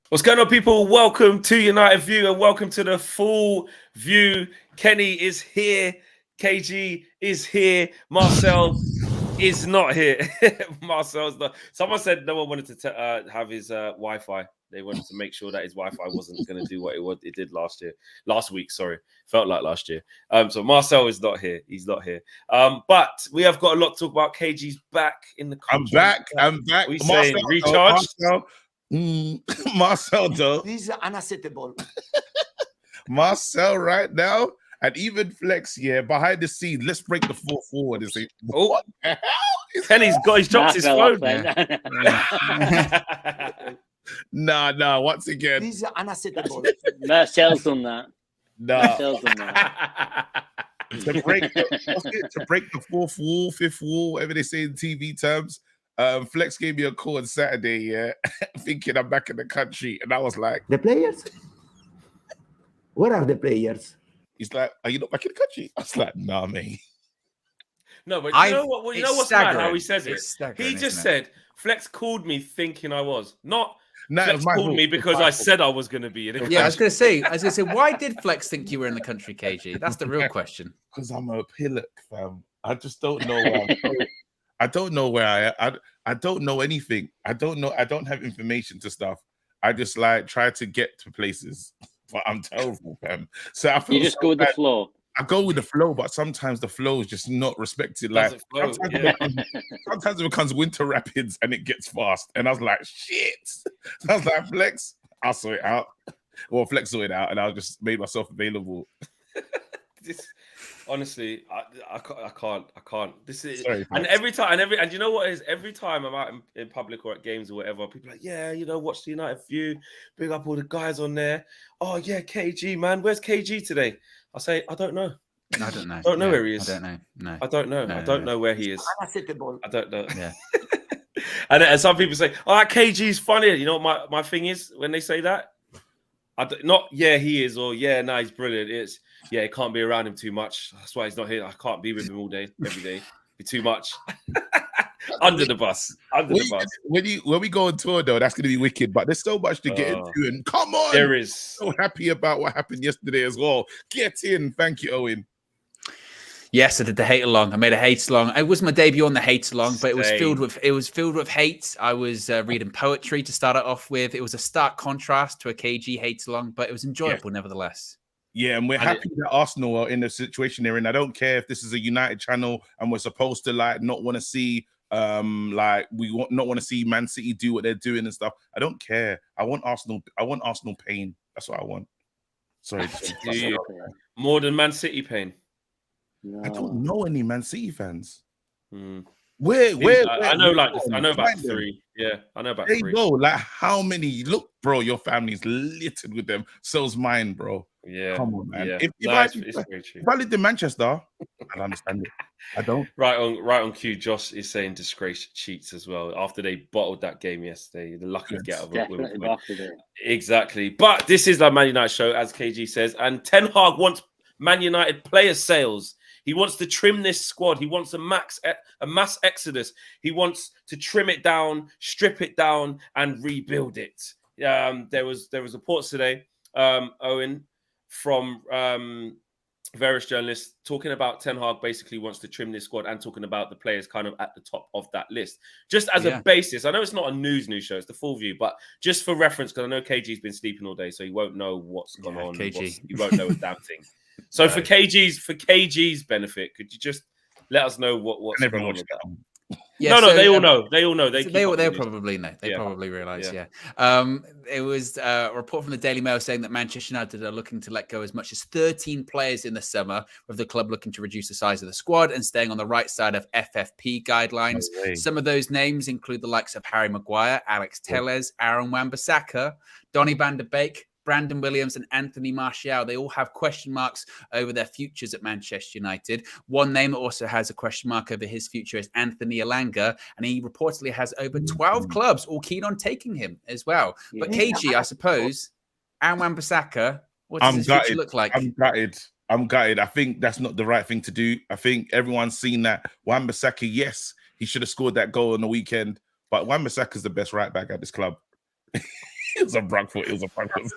What's going on, people? Welcome to United View and welcome to the full view. Kenny is here. KG is here. Marcel is not here. Marcel's not. Someone said no one wanted to have his Wi-Fi. They wanted to make sure that his Wi-Fi wasn't going to do what it did last week. Sorry, felt like last year. So Marcel is not here. He's not here. But we have got a lot to talk about. KG's back in the country. I'm back. What are you saying? Recharged? Marcel, though. This is unacceptable. Marcel right now, and even Flex, behind the scenes. Let's break the 4 forward and say, what the hell? Kenny's dropped his phone. Nah. Once again, This is unacceptable. Marcel's done that. nah. Marcel's done that. to break the 4th wall, 5th wall, whatever they say in TV terms. Flex gave me a call on Saturday, thinking I'm back in the country, and I was like, The players? Where are the players? he's like, are you not back in the country? I was like, nah, mate. No, but you know what? You know what's mad how he says it. He just said Flex called me thinking I was not. No, Flex called me because I said I was going to be in it. Yeah, I was going to say, why did Flex think you were in the country, KG? That's the real question. Because I'm a pillock, fam. I just don't know where I'm going. I don't know where I don't know anything. I don't have information to stuff. I just like try to get to places, but I'm terrible, fam. So I feel You just go with the flow. I go with the flow, but sometimes the flow is just not respected. Like sometimes it becomes Winter Rapids and it gets fast. And I was like, shit. So I was like, Flex, I'll sort it out. Well, Flex sorted it out, and I just made myself available. Honestly, I can't. This is Sorry, and every time and you know what is every time I'm out in public or at games or whatever, people are like, yeah, watch the United View, big up all the guys on there. Oh yeah, KG, man, where's KG today? I say I don't know. I don't know. I don't know where he is. I don't know. No, I don't know. No, I don't know where he is. Unacceptable. I don't know. Yeah. and some people say, "Oh, KG's funny." You know what my thing is when they say that? He is, or he's brilliant. It's it can't be around him too much. That's why he's not here. I can't be with him all day, every day. Be too much. Under the bus. When we go on tour, though, that's going to be wicked. But there's so much to get into. And come on, there is. So happy about what happened yesterday as well. Get in. Thank you, Owen. Yes, I did the hate along. I made a hate along. It was my debut on the hate along, but it was filled with hate. I was reading poetry to start it off with. It was a stark contrast to a KG hate along, but it was enjoyable neverthelheless. Yeah, and we're happy that Arsenal are in the situation they're in. I don't care if this is a United channel and we're supposed to not want to see not want to see Man City do what they're doing and stuff. I don't care. I want Arsenal pain. That's what I want. Sorry. More than Man City pain. No. I don't know any Man City fans. Where I know about 3. Yeah, I know about 3. There you go. Like how many? Look, bro, your family's littered with them. So's mine, bro. Yeah. Come on, man. Yeah. If I lived in Manchester, I'd understand it. I don't. Right on cue, Josh is saying disgrace cheats as well. After they bottled that game yesterday, the lucky get out of it. Exactly. But this is the Man United show, as KG says, and Ten Hag wants Man United player sales. He wants to trim this squad. He wants a mass exodus. He wants to trim it down, strip it down, and rebuild it. There was reports today, Owen, from various journalists talking about Ten Hag basically wants to trim this squad and talking about the players kind of at the top of that list. Just as a basis, I know it's not a news show, it's the full view, but just for reference, because I know KG's been sleeping all day, so he won't know what's gone on. KG. He won't know a damn thing. So for KG's benefit, could you just let us know what's going on with that? Yeah, they all know. They all know. They'll probably know. They probably realise. Yeah. It was a report from the Daily Mail saying that Manchester United are looking to let go as much as 13 players in the summer, with the club looking to reduce the size of the squad and staying on the right side of FFP guidelines. Some of those names include the likes of Harry Maguire, Alex Telles, Aaron Wan-Bissaka, Donny van de Beek, Brandon Williams and Anthony Martial. They all have question marks over their futures at Manchester United. One name that also has a question mark over his future is Anthony Elanga, and he reportedly has over 12 clubs all keen on taking him as well. But KG, I suppose, and Wan-Bissaka, what does his future look like? I'm gutted. I think that's not the right thing to do. I think everyone's seen that Wan-Bissaka, yes, he should have scored that goal on the weekend, but Wan-Bissaka is the best right back at this club. was a Brockfoot. It was a Brockfoot.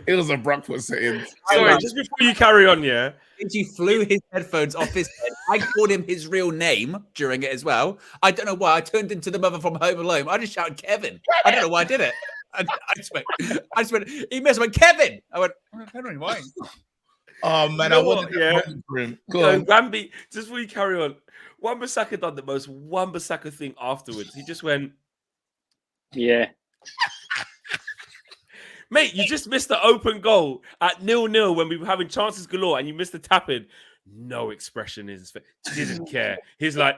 It was a Brockfoot setting. Sorry, just before you carry on, yeah. He flew his headphones off his head. I called him his real name during it as well. I don't know why. I turned into the mother from Home Alone. I just shouted Kevin. I don't know why I did it. I just went, he missed. I went, Kevin. I went, Henry, why? Oh, man, You know I wanted what, for him. Go on. Wambi, just before you carry on, Wan-Bissaka done the most Wan-Bissaka thing afterwards. He just went, yeah. Mate, you just missed the open goal at 0-0 when we were having chances galore and you missed the tap-in. No expression in his face. Didn't care. He's like,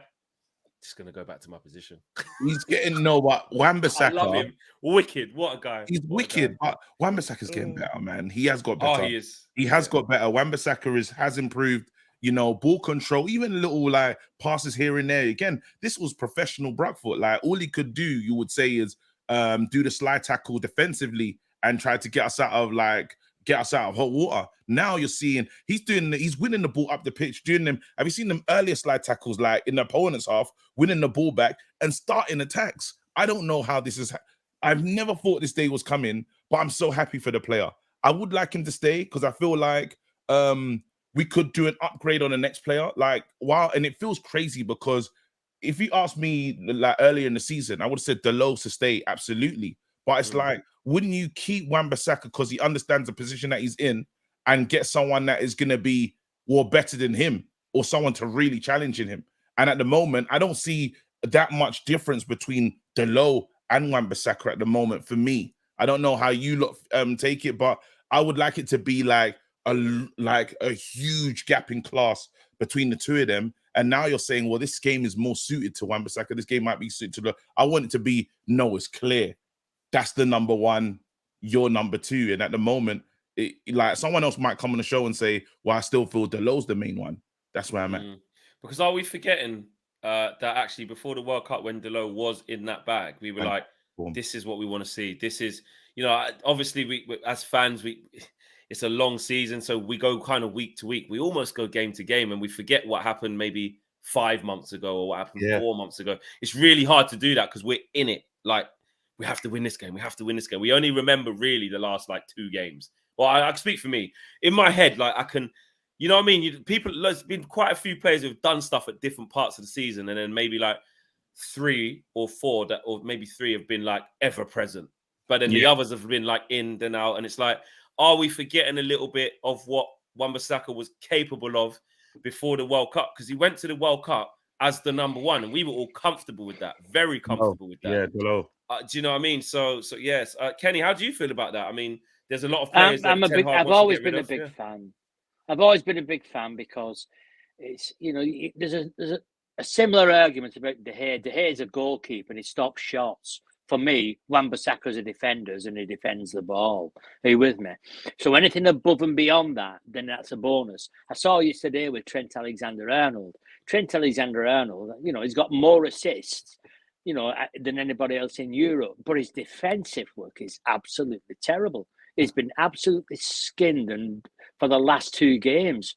just going to go back to my position. He's getting but Wan-Bissaka. I love him. Wicked. What a guy. He's wicked, but Wan-Bissaka's getting better, man. He has got better. Oh, he is. He has got better. Wan-Bissaka has improved, ball control, even little like passes here and there. Again, this was professional Brockfoot. Like all he could do, you would say, is do the slide tackle defensively and try to get us out of hot water. Now you're seeing he's winning the ball up the pitch, doing them. Have you seen them earlier slide tackles, like in the opponent's half, winning the ball back and starting attacks? I don't know how this is. I've never thought this day was coming, but I'm so happy for the player. I would like him to stay because I feel like we could do an upgrade on the next player. Like, wow, and it feels crazy because if you asked me like earlier in the season, I would have said Delos to stay, absolutely. But it's like, wouldn't you keep Wan-Bissaka because he understands the position that he's in and get someone that is going to be better than him or someone to really challenge him? And at the moment, I don't see that much difference between Delos and Wan-Bissaka at the moment for me. I don't know how you lot take it, but I would like it to be like a huge gap in class between the two of them. And now you're saying, well, this game is more suited to Wan-Bissaka. This game might be suited to I want it to be, no, it's clear. That's the number one, you're number two. And at the moment, like someone else might come on the show and say, well, I still feel Delos the main one. That's where I'm at. Because are we forgetting that actually before the World Cup, when Delos was in that bag, we were like, this is what we want to see. This is, obviously we as fans, it's a long season. So we go kind of week to week. We almost go game to game and we forget what happened maybe 5 months ago or what happened 4 months ago. It's really hard to do that because we're in it. Like, we have to win this game. We have to win this game. We only remember really the last like 2 games. Well, I speak for me. In my head, like I can, you know what I mean? There's been quite a few players who've done stuff at different parts of the season. And then maybe like 3 or 4 or maybe 3 have been like ever present. But then the others have been like in and out. And it's like, are we forgetting a little bit of what Wan-Bissaka was capable of before the World Cup? Because he went to the World Cup as the number 1. And we were all comfortable with that. Very comfortable with that. Yeah, hello. Do you know what I mean? So yes. Kenny, how do you feel about that? I mean, there's a lot of players I've always been a big fan. I've always been a big fan because it's, there's a similar argument about De Gea. De Gea is a goalkeeper and he stops shots. For me, Wan-Bissaka's a defender and he defends the ball. Are you with me? So anything above and beyond that, then that's a bonus. I saw you today with Trent Alexander-Arnold. Trent Alexander-Arnold, he's got more assists than anybody else in Europe. But his defensive work is absolutely terrible. He's been absolutely skinned and for the last 2 games.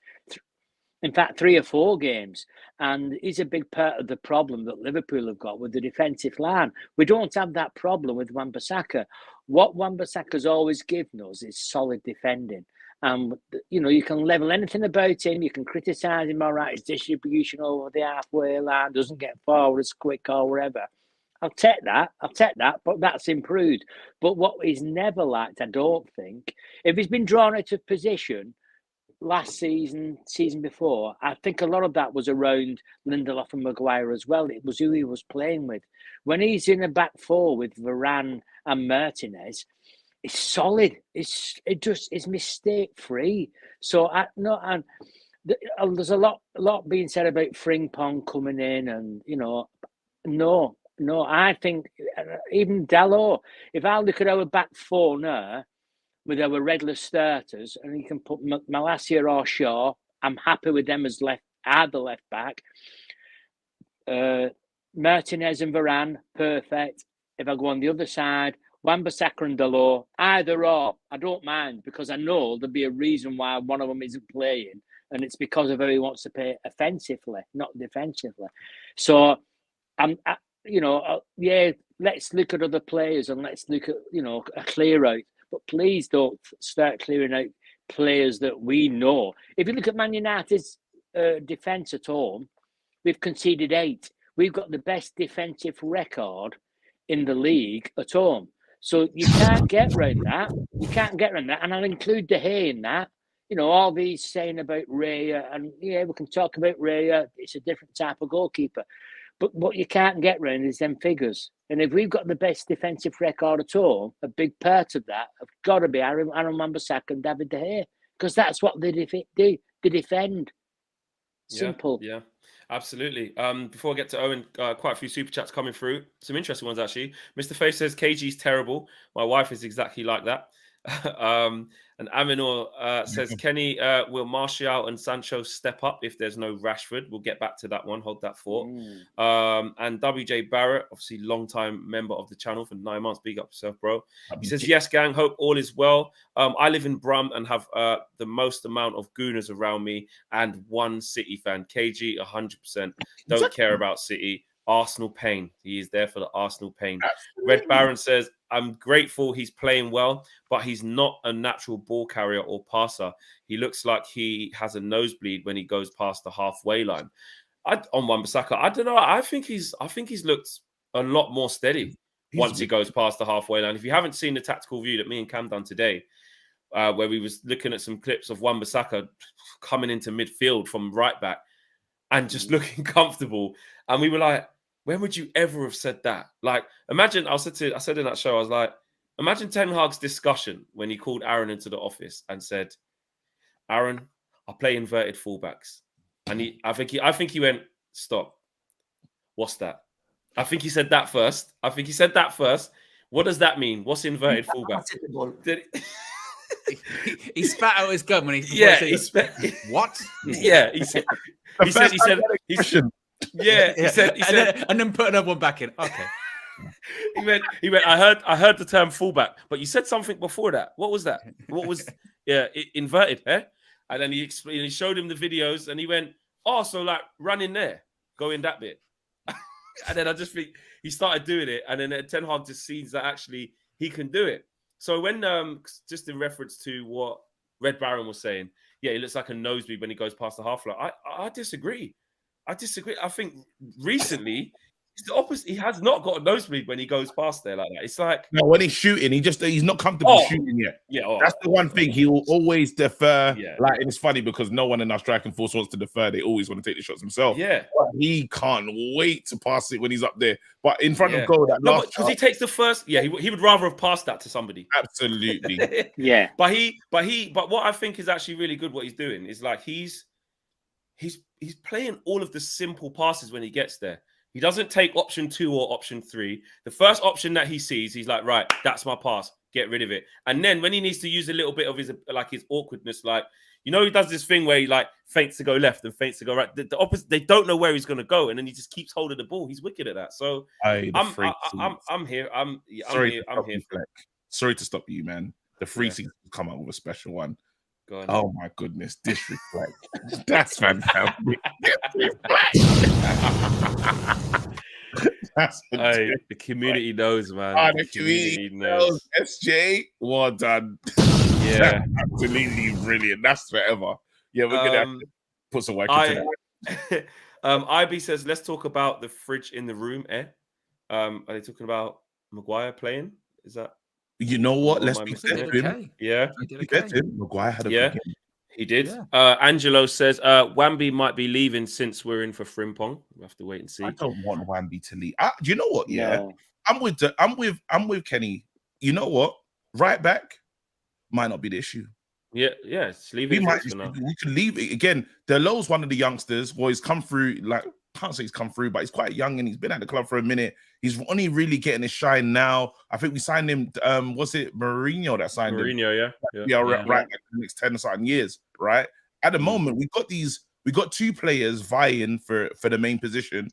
In fact, 3 or 4 games. And he's a big part of the problem that Liverpool have got with the defensive line. We don't have that problem with Wan-Bissaka. What Wan-Bissaka's always given us is solid defending. You can level anything about him. You can criticise him, all right, his distribution over the halfway line, doesn't get forward as quick or whatever. I'll take that, but that's improved. But what he's never liked, I don't think, if he's been drawn out of position last season before, I think a lot of that was around Lindelof and Maguire as well. It was who he was playing with. When he's in a back 4 with Varane and Martinez, it's solid. It's mistake free. So there's a lot being said about Frimpong coming in, and no. I think even Dalot. If I look at our back 4 now with our regular starters, and you can put Malacia or Shaw, I'm happy with them as the left back. Martinez and Varane, perfect. If I go on the other side, Wan-Bissaka and Dalot, either or, I don't mind, because I know there'll be a reason why one of them isn't playing, and it's because of how he wants to play offensively, not defensively. So, let's look at other players and let's look at, a clear out. But please don't start clearing out players that we know. If you look at Man United's defence at home, we've conceded 8. We've got the best defensive record in the league at home. So you can't get around that. You can't get around that. And I'll include De Gea in that. All these saying about Raya, and we can talk about Raya. It's a different type of goalkeeper. But what you can't get around is them figures. And if we've got the best defensive record at home, a big part of that have got to be Aaron Wan-Bissaka and David De Gea, because that's what they do. They defend. Simple. Yeah, absolutely. Before I get to Owen, quite a few super chats coming through. Some interesting ones, actually. Mr. Faith says, KG's terrible. My wife is exactly like that. And Aminor says, Kenny, will Martial and Sancho step up if there's no Rashford? We'll get back to that one. Hold that thought. And WJ Barrett, obviously long-time member of the channel for 9 months. Big up yourself, bro. He says, yes, gang, hope all is well. I live in Brum and have the most amount of gooners around me and one City fan. KG, 100%. Don't care about City. Arsenal pain. He is there for the Arsenal pain. Absolutely. Red Baron says, I'm grateful he's playing well, but he's not a natural ball carrier or passer. He looks like he has a nosebleed when he goes past the halfway line. On Wan-Bissaka, I don't know. I think he's looked a lot more steady once he goes past the halfway line. If you haven't seen the tactical view that me and Cam done today, where we was looking at some clips of Wan-Bissaka coming into midfield from right back and just looking comfortable, and we were like, when would you ever have said that? Like, imagine, I said in that show, I was like, imagine Ten Hag's discussion when he called Aaron into the office and said, Aaron, I play inverted fullbacks. And I think he went, stop. What's that? I think he said that first. What does that mean? What's inverted fullback? He spat out his gum when he he spat. What? Yeah, he said. He said, and then put another one back in. Okay. He went. I heard the term fullback, but you said something before that. What was that? What was inverted? Eh? And then he showed him the videos, and he went, "Oh, so like run in there, go in that bit." And then I just think he started doing it, and then Ten Hag just sees that actually he can do it. So when just in reference to what Red Baron was saying, yeah, it looks like a nosebleed when he goes past the half line. I disagree. I think recently it's the opposite. He has not got a nosebleed when he goes past there like that. It's like when he's shooting, he's not comfortable shooting yet. Yeah, that's the one thing. He will always defer. Yeah. Like, and it's funny because no one in our striking force wants to defer. They always want to take the shots themselves. Yeah, but he can't wait to pass it when he's up there. But in front of goal, because he takes the first. Yeah, he would rather have passed that to somebody. Absolutely. Yeah. But what I think is actually really good. What he's doing is like he's playing all of the simple passes when he gets there. He doesn't take option 2 or option 3. The first option that he sees, he's like, right, that's my pass. Get rid of it. And then when he needs to use a little bit of his awkwardness, like, he does this thing where he like feints to go left and feints to go right. The opposite, they don't know where he's going to go, and then he just keeps holding the ball. He's wicked at that. So I'm here. Sorry to stop you, man. The free seats come out with a special one. Oh my goodness, disrespect. That's fantastic. The community knows, man. The community knows. SJ, well done. Yeah, absolutely brilliant. That's forever. Yeah, we're gonna have to put some work into that. IB says, let's talk about the fridge in the room. Are they talking about Maguire playing? Is that? You know what? Let's be fair to him. Yeah. Maguire had a good game. He did. Yeah. Angelo says Wambi might be leaving since we're in for Frimpong. We'll have to wait and see. I don't want Wambi to leave. Do you know what? Yeah. No. I'm with Kenny. You know what? Right back might not be the issue. Yeah, it's leaving. We can leave it again. Delo's one of the youngsters. Well, he's come through, like, can't say he's come through, but he's quite young and he's been at the club for a minute. He's only really getting his shine now. I think we signed him. Was it Mourinho that signed him? Mourinho, right. Like the next 10 or something years, right? At the moment, we got 2 players vying for the main position.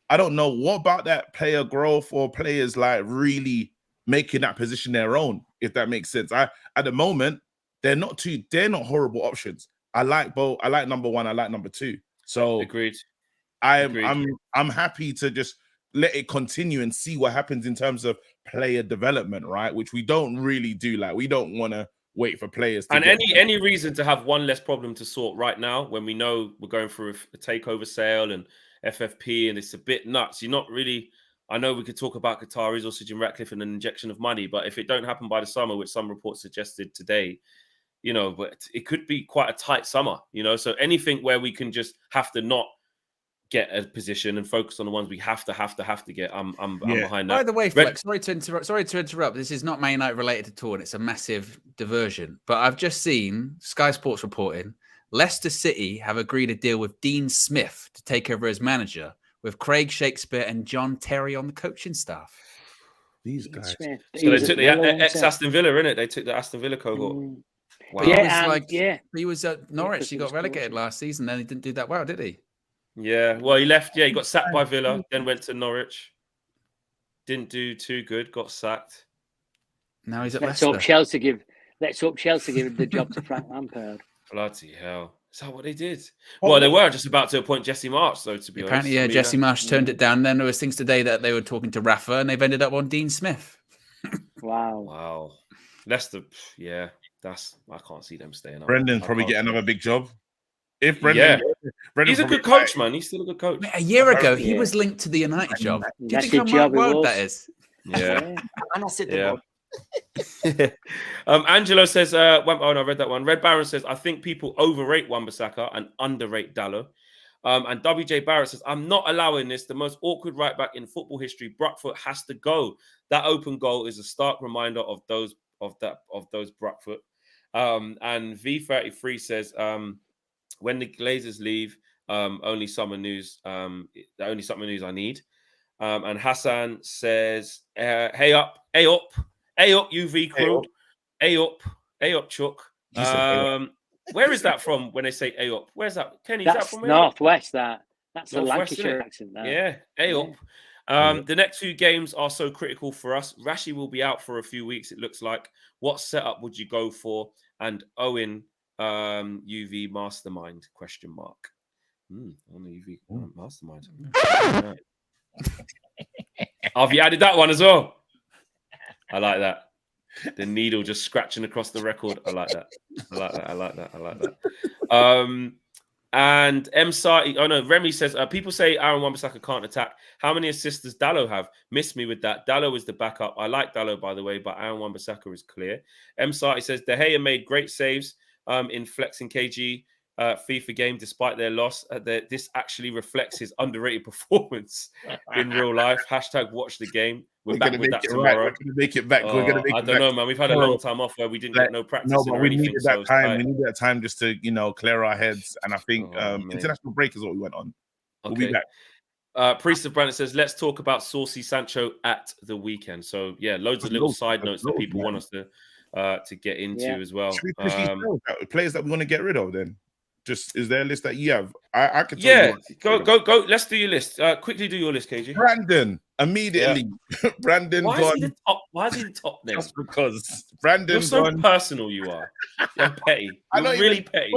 I don't know what about that player growth or players like really making that position their own, if that makes sense. At the moment, they're not horrible options. I like both. I like number 1. I like number 2. So agreed. I'm happy to just let it continue and see what happens in terms of player development, right? Which we don't really do. Like, we don't want to wait for players to any reason to have one less problem to sort right now when we know we're going through a takeover sale and FFP and it's a bit nuts. You're not really. I know we could talk about Qataris or Sir Jim Ratcliffe and an injection of money, but if it don't happen by the summer, which some reports suggested today, you know, but it could be quite a tight summer, you know. So anything where we can just have to not get a position and focus on the ones we have to get. I'm behind that. By the way, Flex, sorry to interrupt. This is not Man United related at all, and it's a massive diversion. But I've just seen Sky Sports reporting Leicester City have agreed a deal with Dean Smith to take over as manager, with Craig Shakespeare and John Terry on the coaching staff. These guys. So they took the ex-Aston Villa, innit? They took the Aston Villa cohort. Wow. Yeah, he was at Norwich. He got relegated last season. Then he didn't do that well, did he? Yeah. Well, he left. Yeah, he got sacked by Villa, then went to Norwich. Didn't do too good. Got sacked. Now he's at Let's Leicester. hope Chelsea give the job to Frank Lampard. Bloody hell. Is that what they did? Well, they were just about to appoint Jesse Marsch, though, to be honest. Apparently, yeah, Jesse Marsch turned it down. Then there was things today that they were talking to Rafa, and they've ended up on Dean Smith. Wow. Leicester, yeah, I can't see them staying up. Brendan's probably get another big job. If Brendan, he's a good coach, man. He's still a good coach. A year ago, he was linked to the United job. Do you think how wild that is? Yeah. And I said the Angelo says, I read that one. Red Baron says, I think people overrate Wan-Bissaka and underrate Dalot. And WJ Barrett says, I'm not allowing this. The most awkward right back in football history. Brookfoot has to go. That open goal is a stark reminder of those Brookfoot. And V33 says, when the Glazers leave, only summer news. The only summer news I need. And Hassan says, hey up, UV crew. Hey up, Chuck. Where is that from when they say hey up? Where's that? Kenny, is that from where? Northwest, that's a Lancashire accent there. Yeah, hey up. The next few games are so critical for us. Rashi will be out for a few weeks, it looks like. What setup would you go for? And Owen, UV mastermind, question mark. On the UV mastermind. Have you added that one as well? I like that. The needle just scratching across the record. I like that. I like that. And Remy says, people say Aaron Wan-Bissaka can't attack. How many assists does Dalot have? Miss me with that. Dalot is the backup. I like Dalot, by the way, but Aaron Wan-Bissaka is clear. Sarti says, De Gea made great saves in flexing KG FIFA game despite their loss. This actually reflects his underrated performance in real life. # watch the game. We're back with that tomorrow. We're going to make it back. I don't know, man. We've had a long time off where we didn't get no practice. No, but we needed that time. We needed that time just to, clear our heads. And I think international break is what we went on. We'll be back. Priest of Brandon says, let's talk about Saucy Sancho at the weekend. So, yeah, loads of little side notes that people want us to get into as well. Should we push these players that we want to get rid of then? Just is there a list that you have? I could tell you go. Let's do your list. Quickly do your list, KG. Brandon immediately. Yeah. Brandon Why gone. Why is he the top then? Just because Brandon. You're so gone. Personal. You are. You're petty. You're really petty.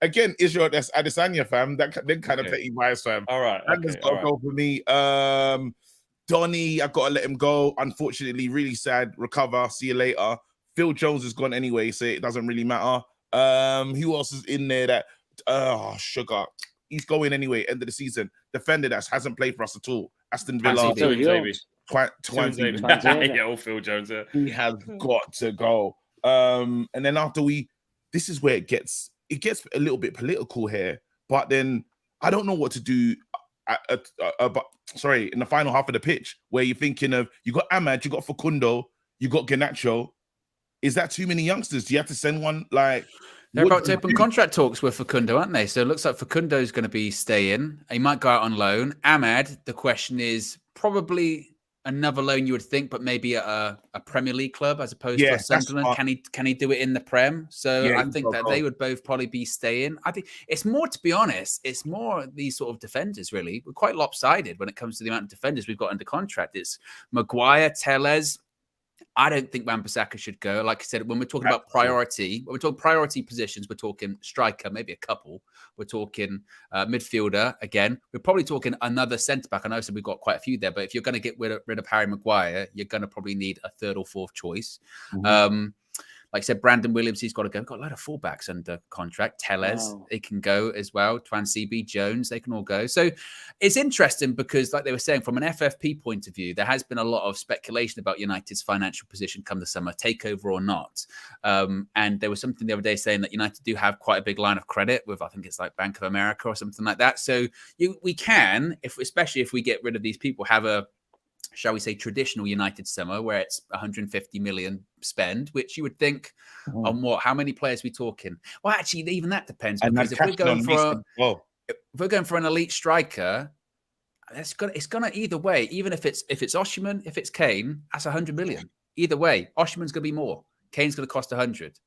Again, Israel, that's Adesanya fam. That then kind of petty bias fam. All right. Brandon's got to go for me. Donny, I've got to let him go. Unfortunately, really sad. Recover. See you later. Phil Jones is gone anyway, so it doesn't really matter. Who else is in there that? Sugar. He's going anyway. End of the season. Defender that hasn't played for us at all. Aston Villa. Phil Jones. Yeah, Phil Jones. He has got to go. And then after this is where it gets a little bit political here. But then I don't know what to do. In the final half of the pitch, where you're thinking of you got Ahmad, you got Facundo, you got Garnacho. Is that too many youngsters? Do you have to send one like? They're about to open contract talks with Facundo, aren't they? So it looks like Facundo's going to be staying. He might go out on loan. Ahmad, the question is probably another loan you would think, but maybe a Premier League club as opposed to a Sunderland. Can he do it in the Prem? So I think that they would both probably be staying. I think it's more, to be honest, it's more these sort of defenders, really. We're quite lopsided when it comes to the amount of defenders we've got under contract. It's Maguire, Tellez. I don't think Wan-Bissaka should go. Like I said, when we're talking about priority, when we're talking priority positions, we're talking striker, maybe a couple. We're talking midfielder again. We're probably talking another centre back. I know I said we've got quite a few there, but if you're going to get rid of Harry Maguire, you're going to probably need a third or fourth choice. Like I said, Brandon Williams, he's got to go. We've got a lot of fullbacks under contract. Tellez, they can go as well. Twan CB, Jones, they can all go. So it's interesting because, like they were saying, from an FFP point of view, there has been a lot of speculation about United's financial position come the summer, takeover or not. And there was something the other day saying that United do have quite a big line of credit with, I think it's like Bank of America or something like that. So we can, especially if we get rid of these people, have a, shall we say, traditional United summer where it's 150 million spend, which you would think on what? How many players are we talking? Well, actually, even that depends. Because if we're going for an elite striker, it's gonna either way. Even if it's Osimhen, if it's Kane, that's 100 million. Either way, Osimhen's gonna be more. Kane's gonna cost 100.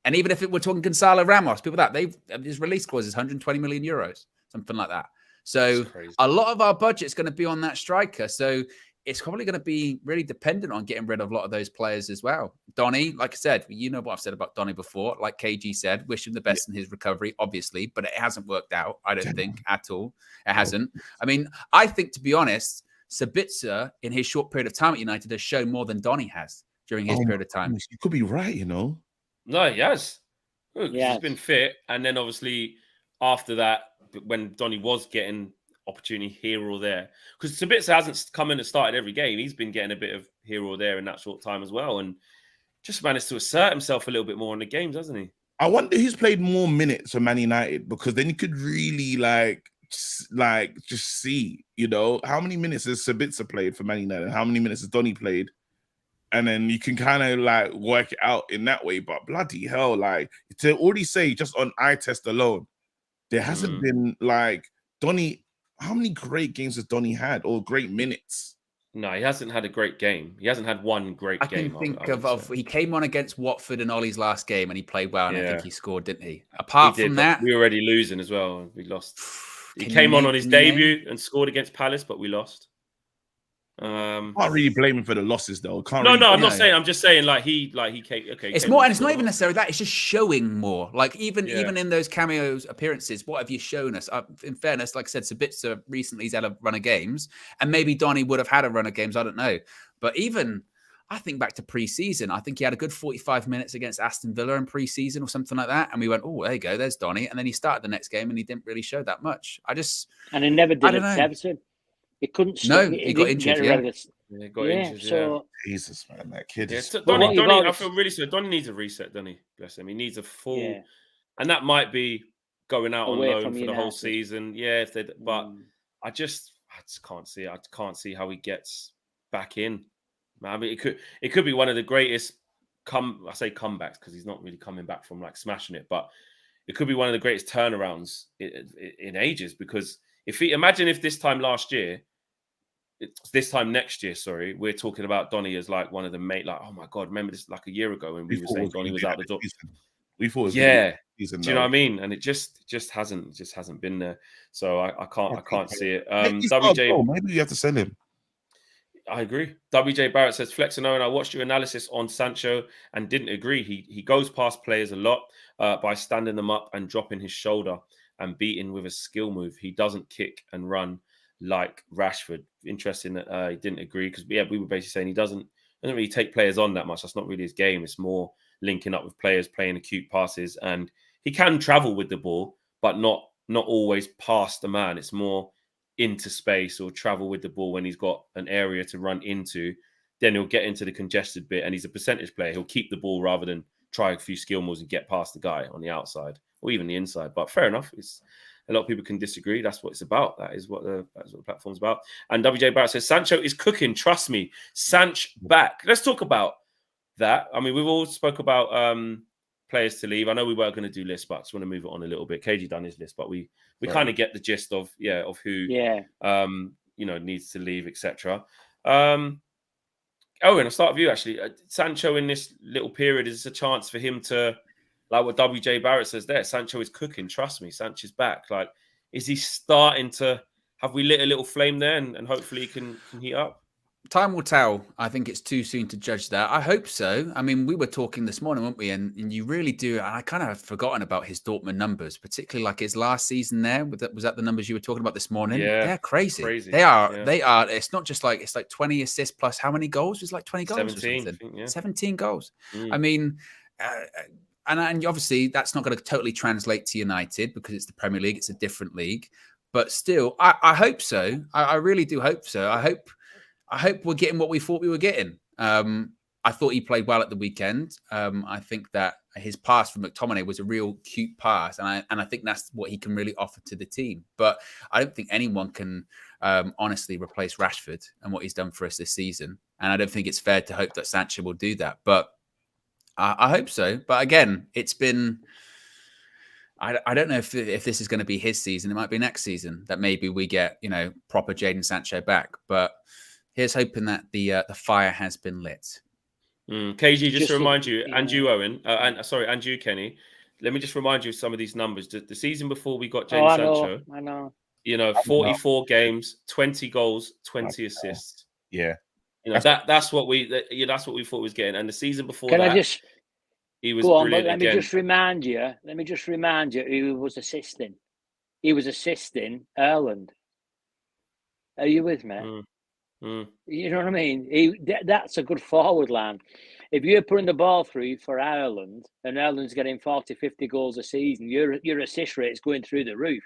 And even if we're talking Gonzalo Ramos, people that his release clause is 120 million euros, something like that. So a lot of our budget's going to be on that striker. So it's probably going to be really dependent on getting rid of a lot of those players as well. Donny, like I said, you know what I've said about Donny before. Like KG said, wish him the best in his recovery, obviously, but it hasn't worked out, I don't think, at all. It hasn't. I mean, I think, to be honest, Sabitzer, in his short period of time at United, has shown more than Donny has during his period of time. You could be right, you know. No, he has. Look, he's been fit. And then, obviously, after that, when Donny was getting opportunity here or there, because Sabitzer hasn't come in and started every game. He's been getting a bit of here or there in that short time as well, and just managed to assert himself a little bit more in the games, hasn't he? I wonder who's played more minutes for Man United, because then you could really just see, you know, how many minutes has Sabitzer played for Man United, and how many minutes has Donny played, and then you can kind of like work it out in that way. But bloody hell, like to already say just on eye test alone, there hasn't been like Donny. How many great games has Donny had, or great minutes? No, he hasn't had a great game. He hasn't had one great game. I can think of he came on against Watford in Ollie's last game and he played well, and I think he scored, didn't he? Apart from that, we were already losing as well. We lost. He came on his debut and scored against Palace, but we lost. Can't really blame him for the losses though. I'm not saying. I'm just saying like he came. Okay, it's more, and it's not even necessarily that. It's just showing more. Like even in those cameos appearances, what have you shown us? In fairness, like I said, Sabitzer recently he's had a run of games, and maybe Donny would have had a run of games. I don't know, but even I think back to pre-season. I think he had a good 45 minutes against Aston Villa in pre-season or something like that, and we went, "Oh, there you go, there's Donny," and then he started the next game and he didn't really show that much. And he never did at Everton. He couldn't stop. No, he got injured. He got injured. So Jesus, man, that kid. Yeah, Donny, I feel really sorry. Donny needs a reset. Donny, bless him. He needs a full, and that might be going out away on loan for the whole season. Yeah, but I just can't see it. I can't see how he gets back in. I mean, it could be one of the greatest I say comebacks because he's not really coming back from like smashing it, but it could be one of the greatest turnarounds in ages. Because imagine if this time last year. This time next year, sorry, we're talking about Donny as like one of the main, like, oh my God, remember this like a year ago when we were saying Donny was out the door. We thought, do you know what I mean? And it just hasn't been there. So I can't see it. WJ, maybe you have to send him. I agree. WJ Barrett says, Flex and Owen, I watched your analysis on Sancho and didn't agree. He goes past players a lot by standing them up and dropping his shoulder and beating with a skill move. He doesn't kick and run like Rashford. Interesting that he didn't agree, because we were basically saying he doesn't really take players on that much. That's not really his game. It's more linking up with players, playing acute passes, and he can travel with the ball, but not always past the man. It's more into space or travel with the ball when he's got an area to run into. Then he'll get into the congested bit, and he's a percentage player. He'll keep the ball rather than try a few skill moves and get past the guy on the outside or even the inside. But fair enough. A lot of people can disagree. That's what it's about. That's what the platform's about. And WJ Barrett says, Sancho is cooking. Trust me. Sancho back. Let's talk about that. I mean, we've all spoke about players to leave. I know we were going to do lists, but I just want to move it on a little bit. KG done his list, but we kind of get the gist of who needs to leave, etc. Owen, I'll start with you actually. Sancho in this little period is a chance for him to, like what WJ Barrett says there, Sancho is cooking. Trust me, Sancho's back. Like, is he starting to, have we lit a little flame there and hopefully he can heat up? Time will tell. I think it's too soon to judge that. I hope so. I mean, we were talking this morning, weren't we? And you really do. And I kind of have forgotten about his Dortmund numbers, particularly like his last season there. Was that the numbers you were talking about this morning? Yeah, they're crazy. crazy. They are. Yeah. They are. It's not just like, it's like 20 assists plus how many goals? It's like 20 goals 17, or something. Think, 17 goals. I mean, and obviously that's not going to totally translate to United because it's the Premier League. It's a different league. But still, I hope so. I really do hope so. I hope we're getting what we thought we were getting. I thought he played well at the weekend. I think that his pass from McTominay was a real cute pass, and I think that's what he can really offer to the team. But I don't think anyone can honestly replace Rashford and what he's done for us this season. And I don't think it's fair to hope that Sancho will do that. But I hope so. But again, it's been... I don't know if this is going to be his season. It might be next season that maybe we get, proper Jadon Sancho back. But here's hoping that the fire has been lit. KG, just to remind you, and you, Owen, and you, Kenny, let me just remind you of some of these numbers. The season before we got Jadon Sancho, I know. 44 games, 20 goals, 20 assists. Yeah. That's what we thought he was getting. And the season before he was brilliant. Let me just remind you who he was assisting. He was assisting Ireland. Are you with me? You know what I mean? That's a good forward line. If you're putting the ball through for Ireland and Ireland's getting 40, 50 goals a season, your assist rate is going through the roof.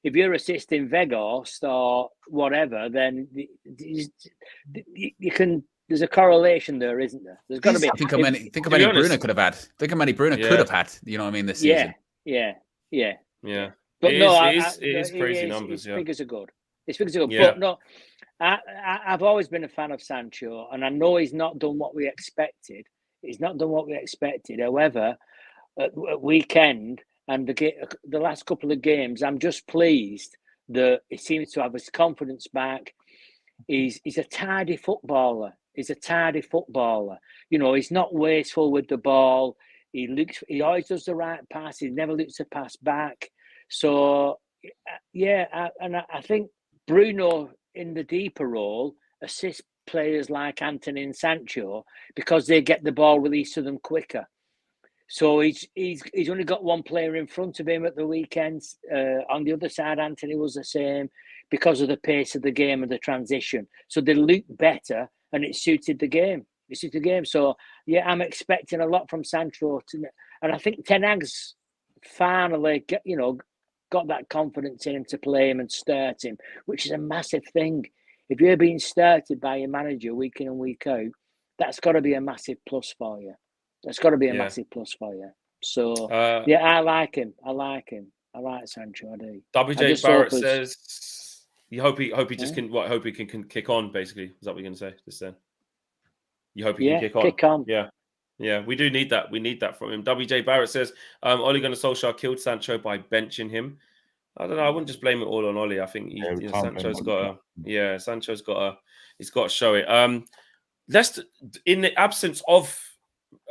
If you're assisting Weghorst or whatever, then you can. There's a correlation there, isn't there? There's got to be. Think how many Bruno could have had. Think how many Bruno could have had. You know what I mean? This season. Yeah. But it is crazy numbers. His figures are good. But no, I've always been a fan of Sancho, and I know he's not done what we expected. However, at weekend and the last couple of games, I'm just pleased that he seems to have his confidence back. He's a tidy footballer. He's not wasteful with the ball. He always does the right pass. He never looks to pass back. So, I think Bruno in the deeper role assists players like Anthony and Sancho because they get the ball released to them quicker. So he's only got one player in front of him at the weekends. On the other side, Anthony was the same because of the pace of the game and the transition. So they look better and it suited the game. So, I'm expecting a lot from Sancho. And I think Ten Hag's finally, got that confidence in him to play him and start him, which is a massive thing. If you're being started by your manager week in and week out, that's got to be a massive plus for you. So, I like him. I like Sancho. I do. WJ Barrett says, "You hope he just can. What? Hope he can kick on. Basically, is that what you're going to say? Just then, you hope he can kick on. Kick on. Yeah, we do need that. We need that from him. WJ Barrett says, Ole Gunnar Solskjaer killed Sancho by benching him. I don't know. I wouldn't just blame it all on Ole. I think Sancho's got to show it. In the absence of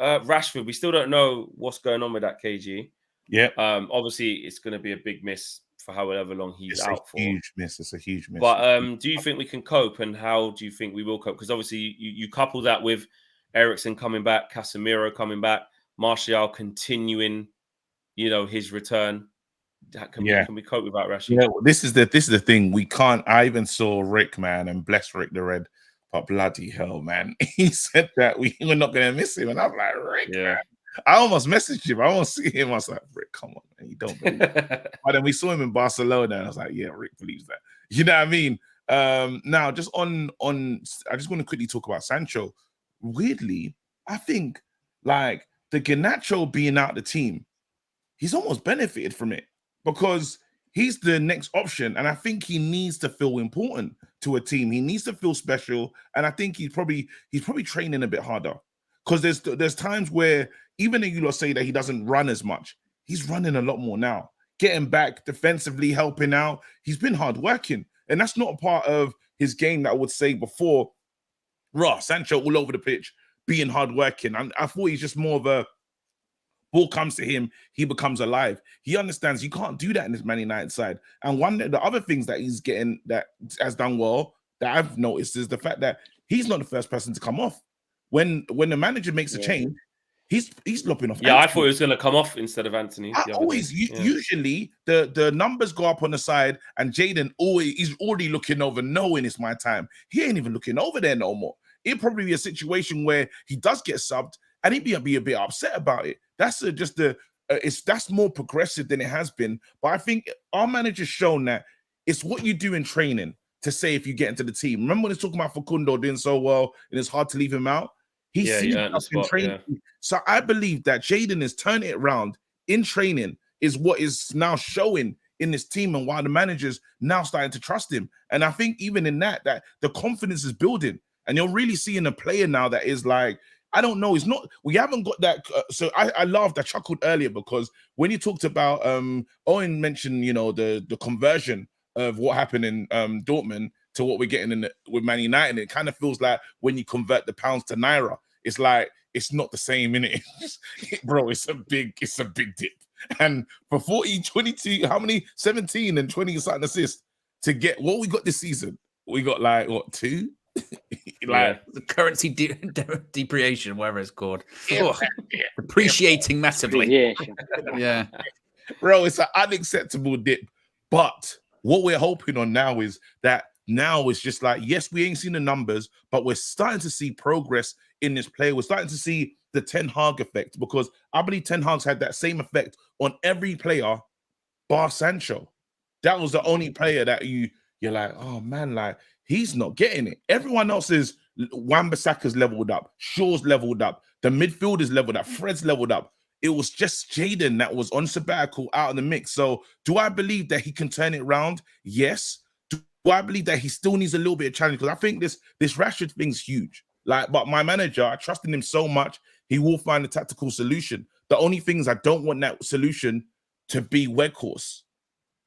Rashford, we still don't know what's going on with that KG. Yeah. Obviously, it's going to be a big miss for however long he's out for. It's a huge miss. But do you think we can cope, and how do you think we will cope? Because obviously, you couple that with Eriksen coming back, Casemiro coming back, Martial continuing, his return. Can we cope with that, Rashid? This is the thing. We can't. I even saw Rick, man, and bless Rick the Red, but bloody hell, man, he said that we were not going to miss him, and I'm like, Rick, man. I almost messaged him. I almost see him. I was like, Rick, come on, man, you don't believe it. But then we saw him in Barcelona, and I was like, yeah, Rick believes that. You know what I mean? Now, just on, I just want to quickly talk about Sancho. Weirdly, I think like the Garnacho being out the team, he's almost benefited from it because he's the next option, and I think he needs to feel important to a team. He needs to feel special, and I think he's probably training a bit harder because there's times where even though you lot say that he doesn't run as much, he's running a lot more now, getting back defensively, helping out. He's been hard working, and that's not a part of his game that I would say before. Sancho all over the pitch, being hardworking. I thought he's just more of a ball comes to him, he becomes alive. He understands you can't do that in this Man United side. And one of the other things that he's getting that has done well that I've noticed is the fact that he's not the first person to come off. When the manager makes a change, he's lopping off. Yeah, Anthony. I thought he was going to come off instead of Anthony. Usually the numbers go up on the side, and Jadon he's already looking over, knowing it's my time. He ain't even looking over there no more. It'd probably be a situation where he does get subbed, and he'd be a bit upset about it. That's that's more progressive than it has been. But I think our manager's shown that it's what you do in training to say if you get into the team. Remember when he's talking about Facundo doing so well, and it's hard to leave him out? He's seen us in training. Yeah. So I believe that Jadon is turning it around in training is what is now showing in this team, and why the manager's now starting to trust him. And I think even in that the confidence is building, and you're really seeing a player now that is like, I don't know, we haven't got that. So I laughed, I chuckled earlier because when you talked about, Owen mentioned, the conversion of what happened in Dortmund to what we're getting with Man United. It kind of feels like when you convert the pounds to Naira, it's like, it's not the same, innit? Bro, it's a big dip. And for 40, 22, how many? 17 and 20 something assists to get what we got this season. We got like, what, 2? The currency depreciation, whatever it's called. Appreciating massively. Yeah. Bro, it's an unacceptable dip. But what we're hoping on now is that now it's just like, yes, we ain't seen the numbers, but we're starting to see progress in this play. We're starting to see the Ten Hag effect, because I believe Ten Hag's had that same effect on every player bar Sancho. That was the only player that you're like, oh man, like he's not getting it. Everyone else is Wan-Bissaka's leveled up, Shaw's leveled up, the midfield is leveled up, Fred's leveled up. It was just Jadon that was on sabbatical out of the mix. So do I believe that he can turn it around? Yes. Do I believe that he still needs a little bit of challenge? Because I think this Rashford thing's huge. But my manager, I trust in him so much, he will find a tactical solution. The only thing is I don't want that solution to be Weghorst.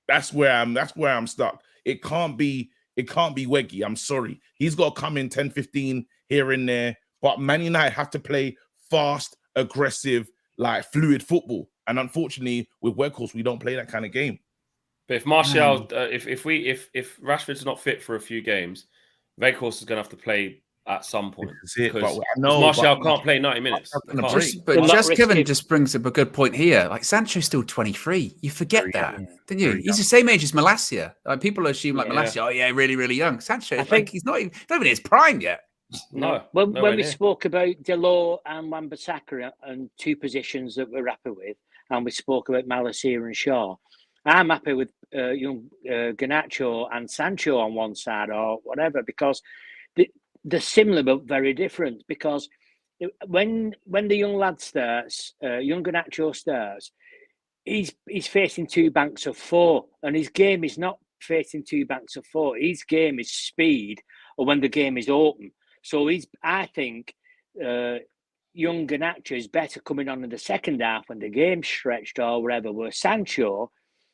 That's where I'm stuck. It can't be Weggy. I'm sorry. He's got to come in 10, 15 here and there. But Man United have to play fast, aggressive, like fluid football. And unfortunately, with Weghorst, we don't play that kind of game. But if Martial, if Rashford's not fit for a few games, Weghorst is going to have to play at some point. Because Martial can't play 90 minutes. Kevin just brings up a good point here. Like, Sancho's still 23. You forget that, didn't you? He's the same age as Malacia. Like, people assume Malacia, really, really young. Sancho, I think he's not even in his prime yet. No. When we spoke about Delors and Wan-Bissaka and 2 positions that we're happy with, and we spoke about Malacia and Shaw, I'm happy with young Garnacho and Sancho on one side or whatever, because they're similar but very different. Because when the young lad starts, young Garnacho starts, he's facing 2 banks of 4, and his game is not facing 2 banks of 4. His game is speed, or when the game is open. So I think young Garnacho is better coming on in the second half when the game's stretched or whatever, where Sancho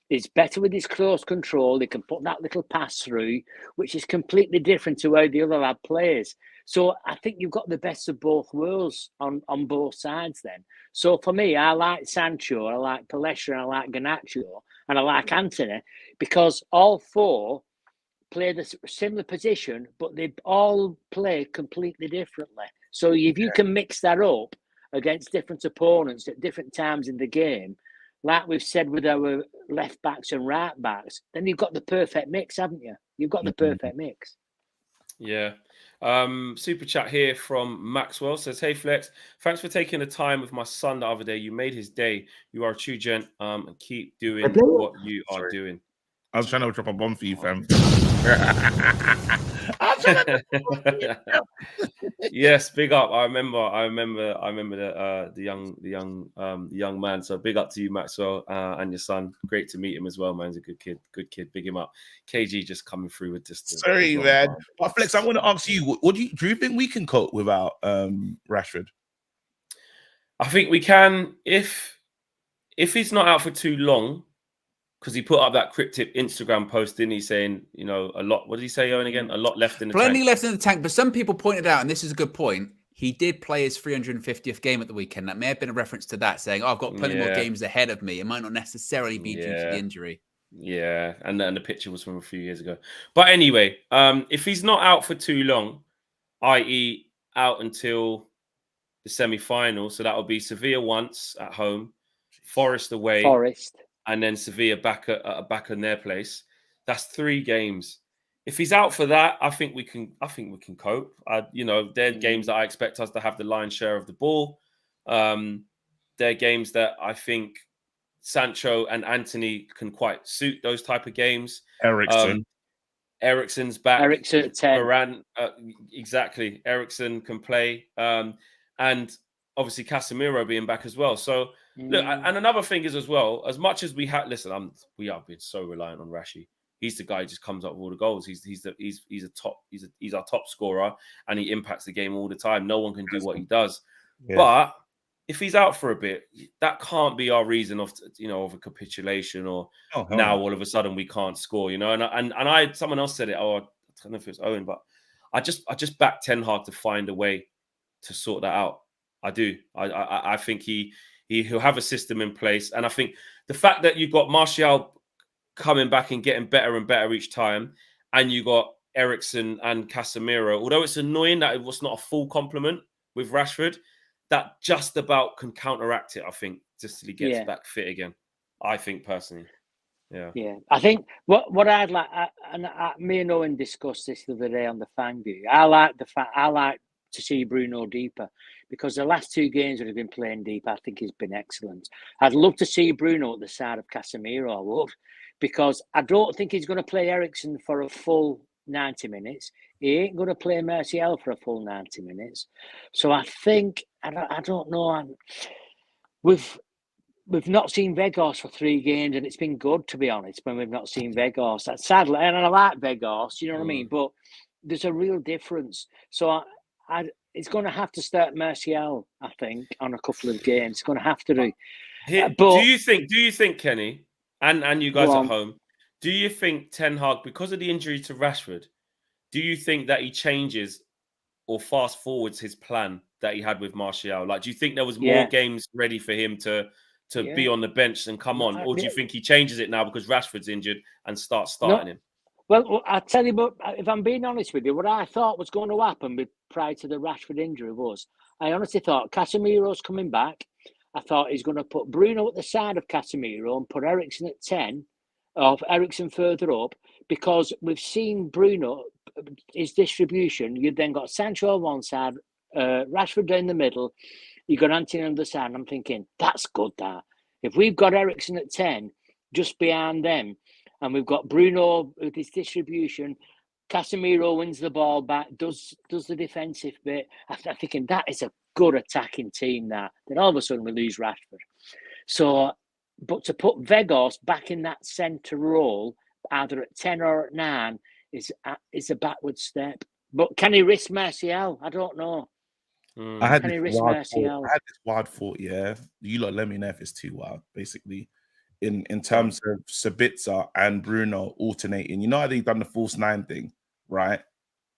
is better with his close control. He can put that little pass through, which is completely different to how the other lad plays. So I think you've got the best of both worlds on both sides then. So for me, I like Sancho, I like Palestra, I like Garnacho, and I like Anthony, because all 4 play the similar position, but they all play completely differently. So if you can mix that up against different opponents at different times in the game, like we've said with our left backs and right backs, then you've got the perfect mix, haven't you? You've got the perfect mix. Yeah. Super chat here from Maxwell says, "Hey Flex, thanks for taking the time with my son the other day. You made his day. You are a true gent. And keep doing what you are doing." I was trying to drop a bomb for you, fam. Yes, big up. I remember the young man. So big up to you, Maxwell, and your son. Great to meet him as well, man. He's a good kid. Big him up. KG just coming through with this. Sorry, man. But Flex, I want to ask you, what do you think we can cope without Rashford? I think we can if he's not out for too long. Because he put up that cryptic Instagram post, didn't he, saying, a lot. What did he say, Owen, again? A lot left in the tank. Plenty left in the tank. But some people pointed out, and this is a good point, he did play his 350th game at the weekend. That may have been a reference to that, saying, I've got plenty more games ahead of me. It might not necessarily be due to the injury. Yeah, and the picture was from a few years ago. But anyway, if he's not out for too long, i.e., out until the semi-final. So that will be Sevilla once at home, Forest away, and then Sevilla back on their place. That's 3 games. If he's out for that, I think we can cope. They're games that I expect us to have the lion's share of the ball. They're games that I think Sancho and Anthony can quite suit those type of games. Eriksen's back. Eriksen at 10. Varane, exactly. Eriksen can play. And obviously Casemiro being back as well. So look, and another thing is as well, as much as we have, listen, we are being so reliant on Rashi. He's the guy who just comes up with all the goals. He's our top scorer, and he impacts the game all the time. No one can do what he does. Yeah. But if he's out for a bit, that can't be our reason of a capitulation or now all of a sudden we can't score. And someone else said it. I don't know if it was Owen, but I just back Ten Hag to find a way to sort that out. I do. I think he'll have a system in place, and I think the fact that you've got Martial coming back and getting better and better each time, and you got Eriksen and Casemiro, although it's annoying that it was not a full complement with Rashford, that just about can counteract it, I think, just till he gets back fit again. I think personally. Yeah. I think what I'd like, me and Owen discussed this the other day on the Fan View. I like to see Bruno deeper, because the last 2 games that have been playing deep, I think he's been excellent. I'd love to see Bruno at the side of Casemiro. I would, because I don't think he's going to play Eriksen for a full 90 minutes. He ain't going to play Martial for a full 90 minutes. So I think, I don't know. We've not seen Vegas for 3 games, and it's been good, to be honest, when we've not seen Vegas. That's sadly, and I like Vegas, you know what I mean? But there's a real difference. So it's going to have to start Martial, I think, on a couple of games. It's going to have to do. Do you think, Kenny, and you guys at home, do you think Ten Hag, because of the injury to Rashford, do you think that he changes or fast forwards his plan that he had with Martial? Like, do you think there was more games ready for him to be on the bench and come on? Or do you think he changes it now because Rashford's injured and starting him? Well, I tell you, but if I'm being honest with you, what I thought was going to happen prior to the Rashford injury was, I honestly thought Casemiro's coming back. I thought he's going to put Bruno at the side of Casemiro and put Eriksen at 10, or Eriksen further up, because we've seen Bruno, his distribution. You've then got Sancho on one side, Rashford down the middle, you got Anthony on the side. And I'm thinking, that's good, that. If we've got Eriksen at 10, just behind them, and we've got Bruno with his distribution, Casemiro wins the ball back, does the defensive bit. I'm thinking that is a good attacking team now. Then all of a sudden we lose Rashford. So, but to put Vegas back in that centre role, either at 10 or at 9, is a backward step. But can he risk Martial? I don't know. I had this wild thought, you lot let me know if it's too wild, basically. In terms of Sabitzer and Bruno alternating. You know how they've done the false 9 thing, right?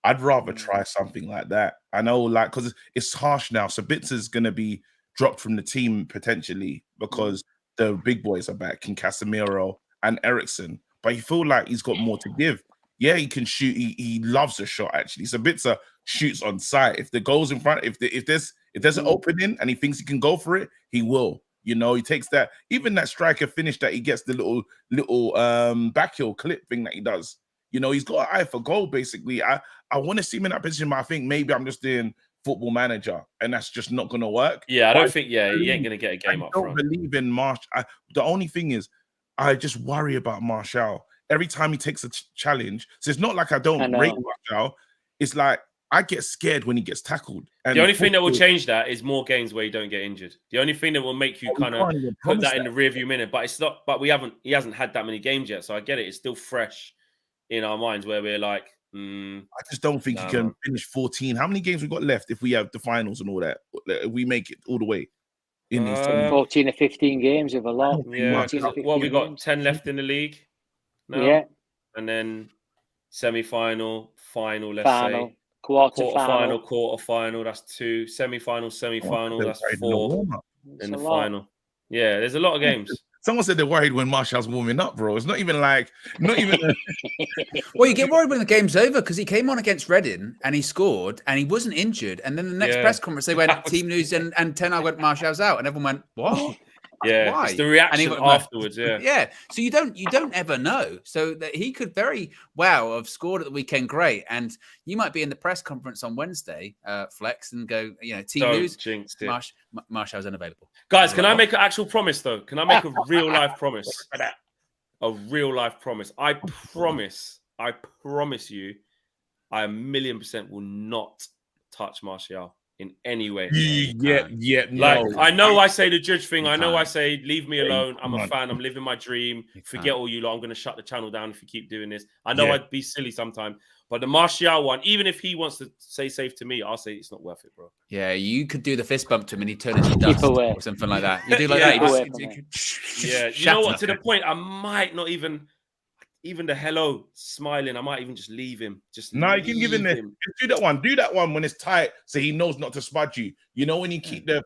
I'd rather try something like that. I know, like, because it's harsh now. Sabitzer's going to be dropped from the team potentially because the big boys are back, in Casemiro and Eriksen. But you feel like he's got more to give. Yeah, he can shoot. He loves a shot, actually. Sabitzer shoots on sight. If the goal's in front, if there's an opening and he thinks he can go for it, he will. You know, he takes that, even that striker finish that he gets, the little backheel clip thing that he does. You know, he's got an eye for goal, basically. I want to see him in that position, but I think maybe I'm just doing Football Manager, and that's just not going to work. Yeah, I don't think, he ain't going to get a game up front. I don't believe in Martial. The only thing is, I just worry about Martial. Every time he takes a challenge, so it's not like I don't rate Martial. It's like, I get scared when he gets tackled. And the only thing that will change that is more games where you don't get injured. The only thing that will make you kind of put that in the rearview mirror, but it's not. But he hasn't had that many games yet, so I get it. It's still fresh in our minds where we're like, I just don't think he can finish 14. How many games we got left if we have the finals and all that? If we make it all the way in these 14 or 15 games of a lot. Yeah, we got 10 left in the league now. Yeah, and then semi-final, final. Let's say. Quarter-final, that's 2. Semi-final, that's 4. In the final. Yeah, there's a lot of games. Someone said they're worried when Martial's warming up, bro. It's not even. Well, you get worried when the game's over because he came on against Reading and he scored and he wasn't injured. And then the next press conference, they went, team news, and Ten Hag went, Martial's out. And everyone went, what? Yeah, why? It's the reaction afterwards. Yeah. So you don't ever know. So that he could very well have scored at the weekend, great, and you might be in the press conference on Wednesday, Flex, and go, team news, Martial's unavailable. Guys, can I make an actual promise though? Can I make a real life promise? A real life promise. I promise you, I 1,000,000% will not touch Martial in any way. No. I know I say the judge thing. I know I say, leave me alone. I'm a fan. I'm living my dream. Forget all you lot. I'm going to shut the channel down if you keep doing this. I know I'd be silly sometime. But the Martial one, even if he wants to say safe to me, I'll say it's not worth it, bro. Yeah, you could do the fist bump to him and he'd turn into dust or something like that. You do like that. You know what? To the point, I might not even the hello smiling, I might even just leave him. You can give him just do that one. Do that one when it's tight, so he knows not to spud you. You know when you keep the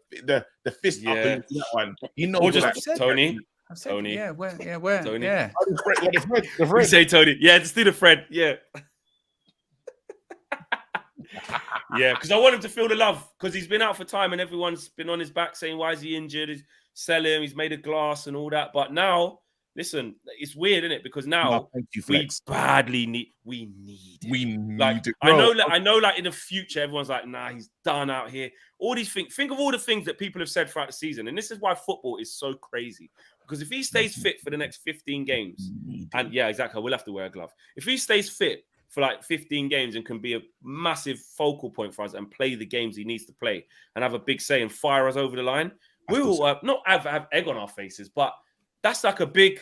fist up and that one. He knows. Or just Tony. Tony. Where? Tony. Yeah. The Fred. You say Tony. Yeah, just do the Fred. Yeah. Yeah, because I want him to feel the love because he's been out for time and everyone's been on his back saying, why is he injured? Sell him. He's made of glass and all that. But now, listen, it's weird, isn't it? Because now we badly need it. I know, like in the future, everyone's like, nah, he's done out here. All these things. Think of all the things that people have said throughout the season, and this is why football is so crazy. Because if he stays fit for the next 15 games, and yeah, exactly, we'll have to wear a glove. If he stays fit for like 15 games and can be a massive focal point for us and play the games he needs to play and have a big say and fire us over the line, we will not have egg on our faces, but that's like a big.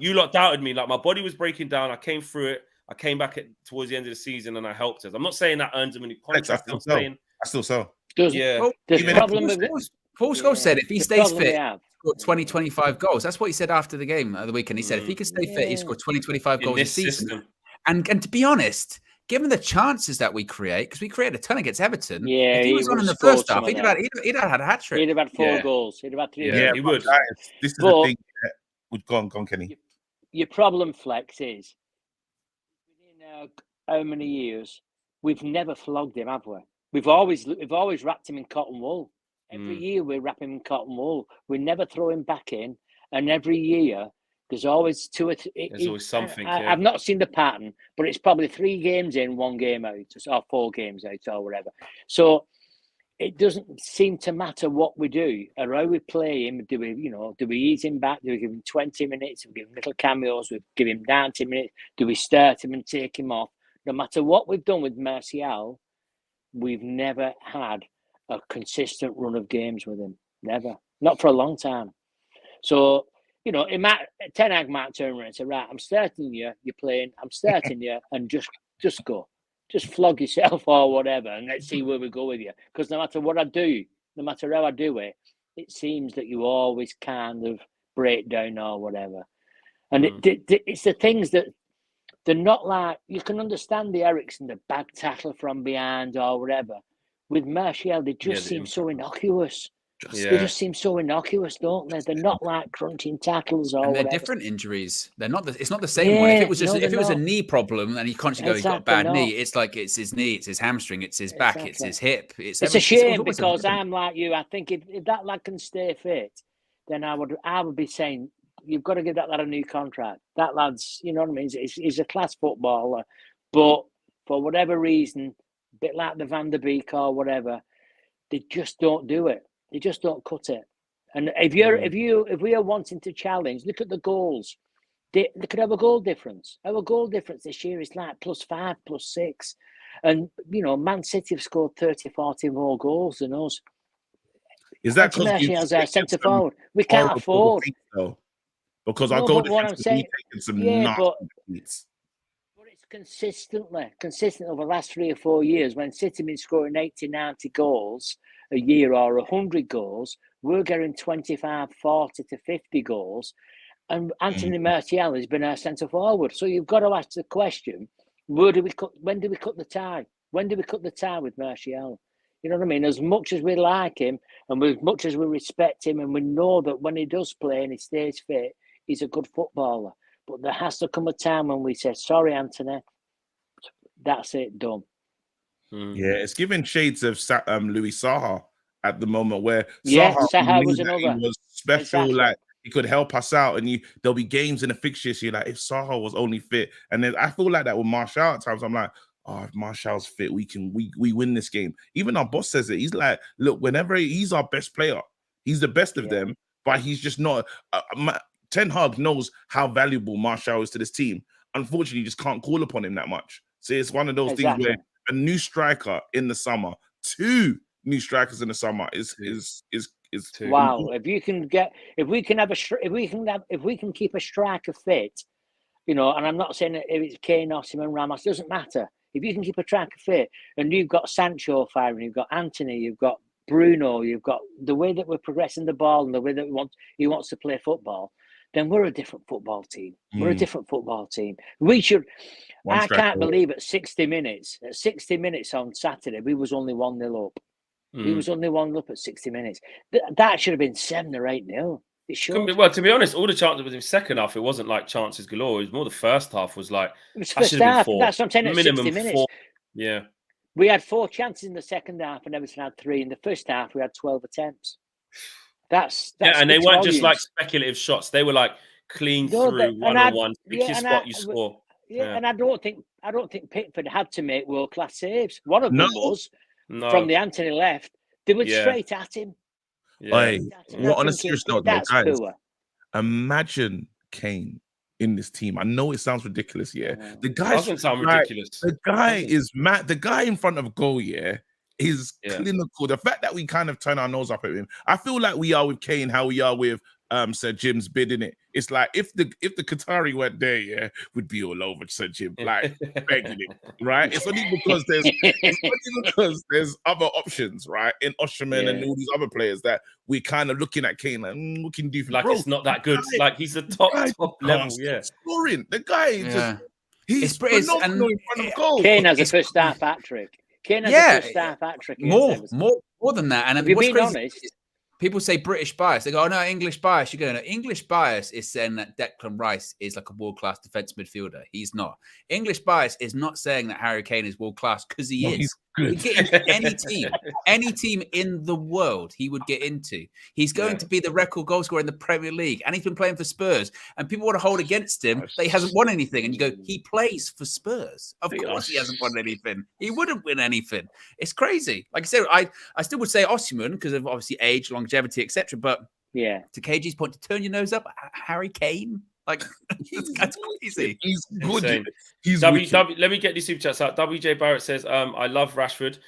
You lot doubted me. Like my body was breaking down. I came through it. I came back towards the end of the season and I helped us. I'm not saying that earns him any contract. I'm saying I still so. Yeah. The problem with Paul Scholes said if he stays fit, scored 20, 25 goals. That's what he said after the game of the weekend. He said if he could stay fit, he scored 20, 25 goals a season. And to be honest, given the chances that we create, because we created a ton against Everton, if he was on in the first half, he'd have had a hat trick. He'd have had 4 goals. He'd have had 3. Yeah, he would. This is the thing. Go on, Kenny. Your problem, Flex, is within how many years we've never flogged him, have we? We've always wrapped him in cotton wool. Every year we wrap him in cotton wool. We never throw him back in, and every year there's always 2 or 3. There's always something. I've not seen the pattern, but it's probably 3 games in, 1 game out, or 4 games out, or whatever. So it doesn't seem to matter what we do or how we play him. Do we ease him back? Do we give him 20 minutes? Do we give him little cameos? We give him 90 minutes? Do we start him and take him off? No matter what we've done with Martial, we've never had a consistent run of games with him. Never. Not for a long time. So, Ten Hag might turn around and say, right, I'm starting you, you're playing, I'm starting you, and just go. Just flog yourself or whatever, and let's see where we go with you. Because no matter what I do, no matter how I do it, it seems that you always kind of break down or whatever. And it's the things that they're not like, you can understand the Eriksen, the bag tackle from behind or whatever. With Martial, they just seem so innocuous. They just seem so innocuous, don't they? They're not like crunching tackles or and they're whatever. different injuries. They're not. It's not the same one. If it was a knee problem and you constantly go, he's got a bad knee, it's like it's his knee, it's his hamstring, it's his back, it's his hip. It's a shame because I'm like you. I think if that lad can stay fit, then I would be saying you've got to give that lad a new contract. That lad's, you know what I mean? He's a class footballer, but for whatever reason, a bit like the Van der Beek or whatever, they just don't do it. They just don't cut it. And if we are wanting to challenge, look at the goals. They could have a goal difference. Our goal difference this year is like +5, +6. And, Man City have scored 30, 40 more goals than us. Is that because our centre forward? We can't afford. Because our goal difference is taking some beats. But it's consistent over the last 3 or 4 years when City have been scoring 80, 90 goals a year or 100 goals, we're getting 25, 40 to 50 goals. And Anthony Martial has been our centre forward. So you've got to ask the question, when do we cut the tie? When do we cut the tie with Martial? You know what I mean? As much as we like him and as much as we respect him, and we know that when he does play and he stays fit, he's a good footballer. But there has to come a time when we say, sorry, Anthony, that's it, done. Yeah, it's giving shades of Louis Saha at the moment, where Saha was another. He was special, exactly. Like he could help us out, and there'll be games in the fixtures. You're like, if Saha was only fit, and then I feel like that with Martial at times. I'm like, oh, if Martial's fit, we win this game. Even our boss says it. He's like, look, whenever he's our best player, he's the best of them, but he's just not. Ten Hag knows how valuable Martial is to this team. Unfortunately, you just can't call upon him that much. So it's one of those things where a new striker in the summer, 2 new strikers in the summer is wow. If we can keep a striker fit, you know, and I'm not saying that if it's Kane, Osimhen, Ramos, doesn't matter. If you can keep a striker fit, and you've got Sancho firing, you've got Anthony, you've got Bruno, you've got the way that we're progressing the ball and the way that he wants to play football, then we're a different football team. We're a different football team. We should. I can't believe at 60 minutes on Saturday, we was only 1-0 up. We was only 1-0 up at 60 minutes. That should have been 7 or 8-0. It should. Well, to be honest, all the chances was in second half. It wasn't like chances galore. It was more the first half was like. It was first half. That's what I'm saying. At minimum 60 minutes. 4. Yeah. We had 4 chances in the second half, and Everton had 3. In the first half, we had 12 attempts. That's and they weren't just like speculative shots. They were like clean through 1-on-1. Pick spot, you score. Yeah, and I don't think Pickford had to make world-class saves. One of them was from the Anthony left. They went straight at him. Yeah. What on a serious note, though, guys? Imagine Kane in this team. I know it sounds ridiculous, The guy doesn't sound ridiculous. The guy is mad. The guy in front of goal, is clinical. The fact that we kind of turn our nose up at him, I feel like we are with Kane, how we are with Sir Jim's bid, in it. It's like if the Qatari went there, we'd be all over Sir Jim, like begging him, right? It's only because there's other options, right? In Osimhen and all these other players that we're kind of looking at Kane like, what can you do for like it's not that good. Like he's the top level, scoring. The guy is he's phenomenal in front of goal. Kane has a first half hat trick. Kane has a first half hat trick. More than that. And if you're being honest. People say British bias. They go, oh, no, English bias. You go, no, English bias is saying that Declan Rice is like a world-class defense midfielder. He's not. English bias is not saying that Harry Kane is world-class, because he is. He's good. He would get into any team in the world he would get into. He's going to be the record goal scorer in the Premier League, and he's been playing for Spurs. And people want to hold against him that he hasn't won anything. And you go, he plays for Spurs. Of course he hasn't won anything. He wouldn't win anything. It's crazy. Like I said, I still would say Osimhen because of obviously age, longevity, etc. But to KG's point, to turn your nose up, Harry Kane, like that's crazy. He's good. He's let me get these super chats out. WJ Barrett says, I love Rashford.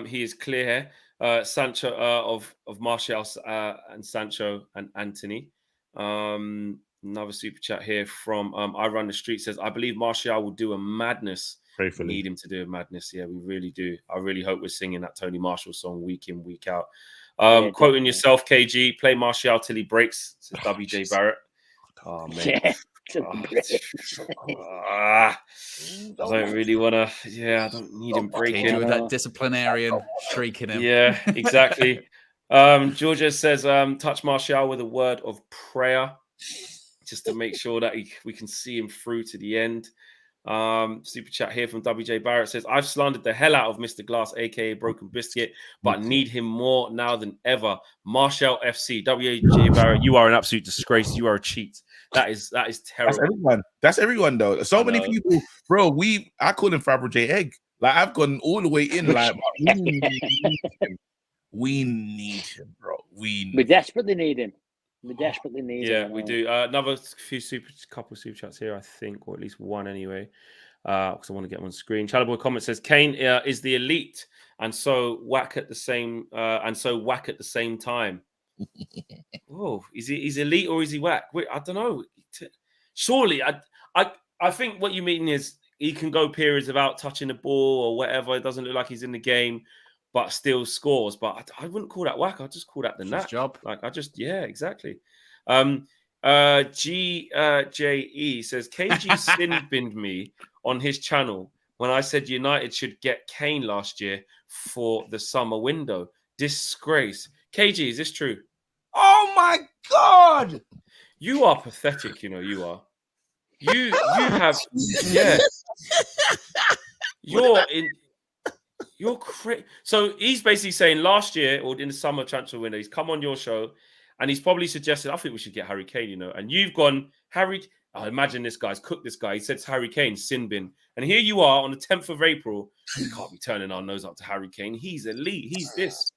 He is clear hair. Sancho of Martial and Sancho and Anthony. Another super chat here from I Run the Street says, I believe Martial will do a madness. Prayfully. Need him to do a madness. Yeah, we really do. I really hope we're singing that Tony Marshall song week in, week out. Quoting yourself, KG, play Martial till he breaks, says WJ Barrett. Oh, man. I don't really want to. I don't need him breaking. With that disciplinarian shrieking him. Yeah, exactly. Georgia says, touch Martial with a word of prayer, just to make sure that we can see him through to the end. Super chat here from WJ Barrett says, I've slandered the hell out of Mr. Glass, aka Broken Biscuit, but need him more now than ever. Martial FC. WJ Barrett, you are an absolute disgrace. You are a cheat. That is terrible. That's everyone though. So many people, bro. I call him Fabro J Egg. Like I've gone all the way in. Like we need him, bro. We desperately need him. We desperately need him. Yeah, we do. Another couple super chats here, I think, or at least one anyway. Because I want to get them on screen. Chalaboy comment says Kane is the elite, and so whack at the same time. Oh, he's elite or is he whack? Wait, I don't know. Surely, I think what you mean is he can go periods without touching the ball or whatever. It doesn't look like he's in the game, but still scores. But I wouldn't call that whack. I'd just call that the knack. Job. Like exactly. GJE says KG sin binned me on his channel, when I said United should get Kane last year for the summer window. Disgrace. KG, is this true? Oh my God! You are pathetic, you know, you are. You have, yeah. You're crazy. So he's basically saying last year or in the summer transfer window, he's come on your show and he's probably suggested, I think we should get Harry Kane, you know. And you've gone, I imagine this guy's cooked this guy. He said it's Harry Kane, sin bin. And here you are on the 10th of April. We can't be turning our nose up to Harry Kane. He's elite. He's this.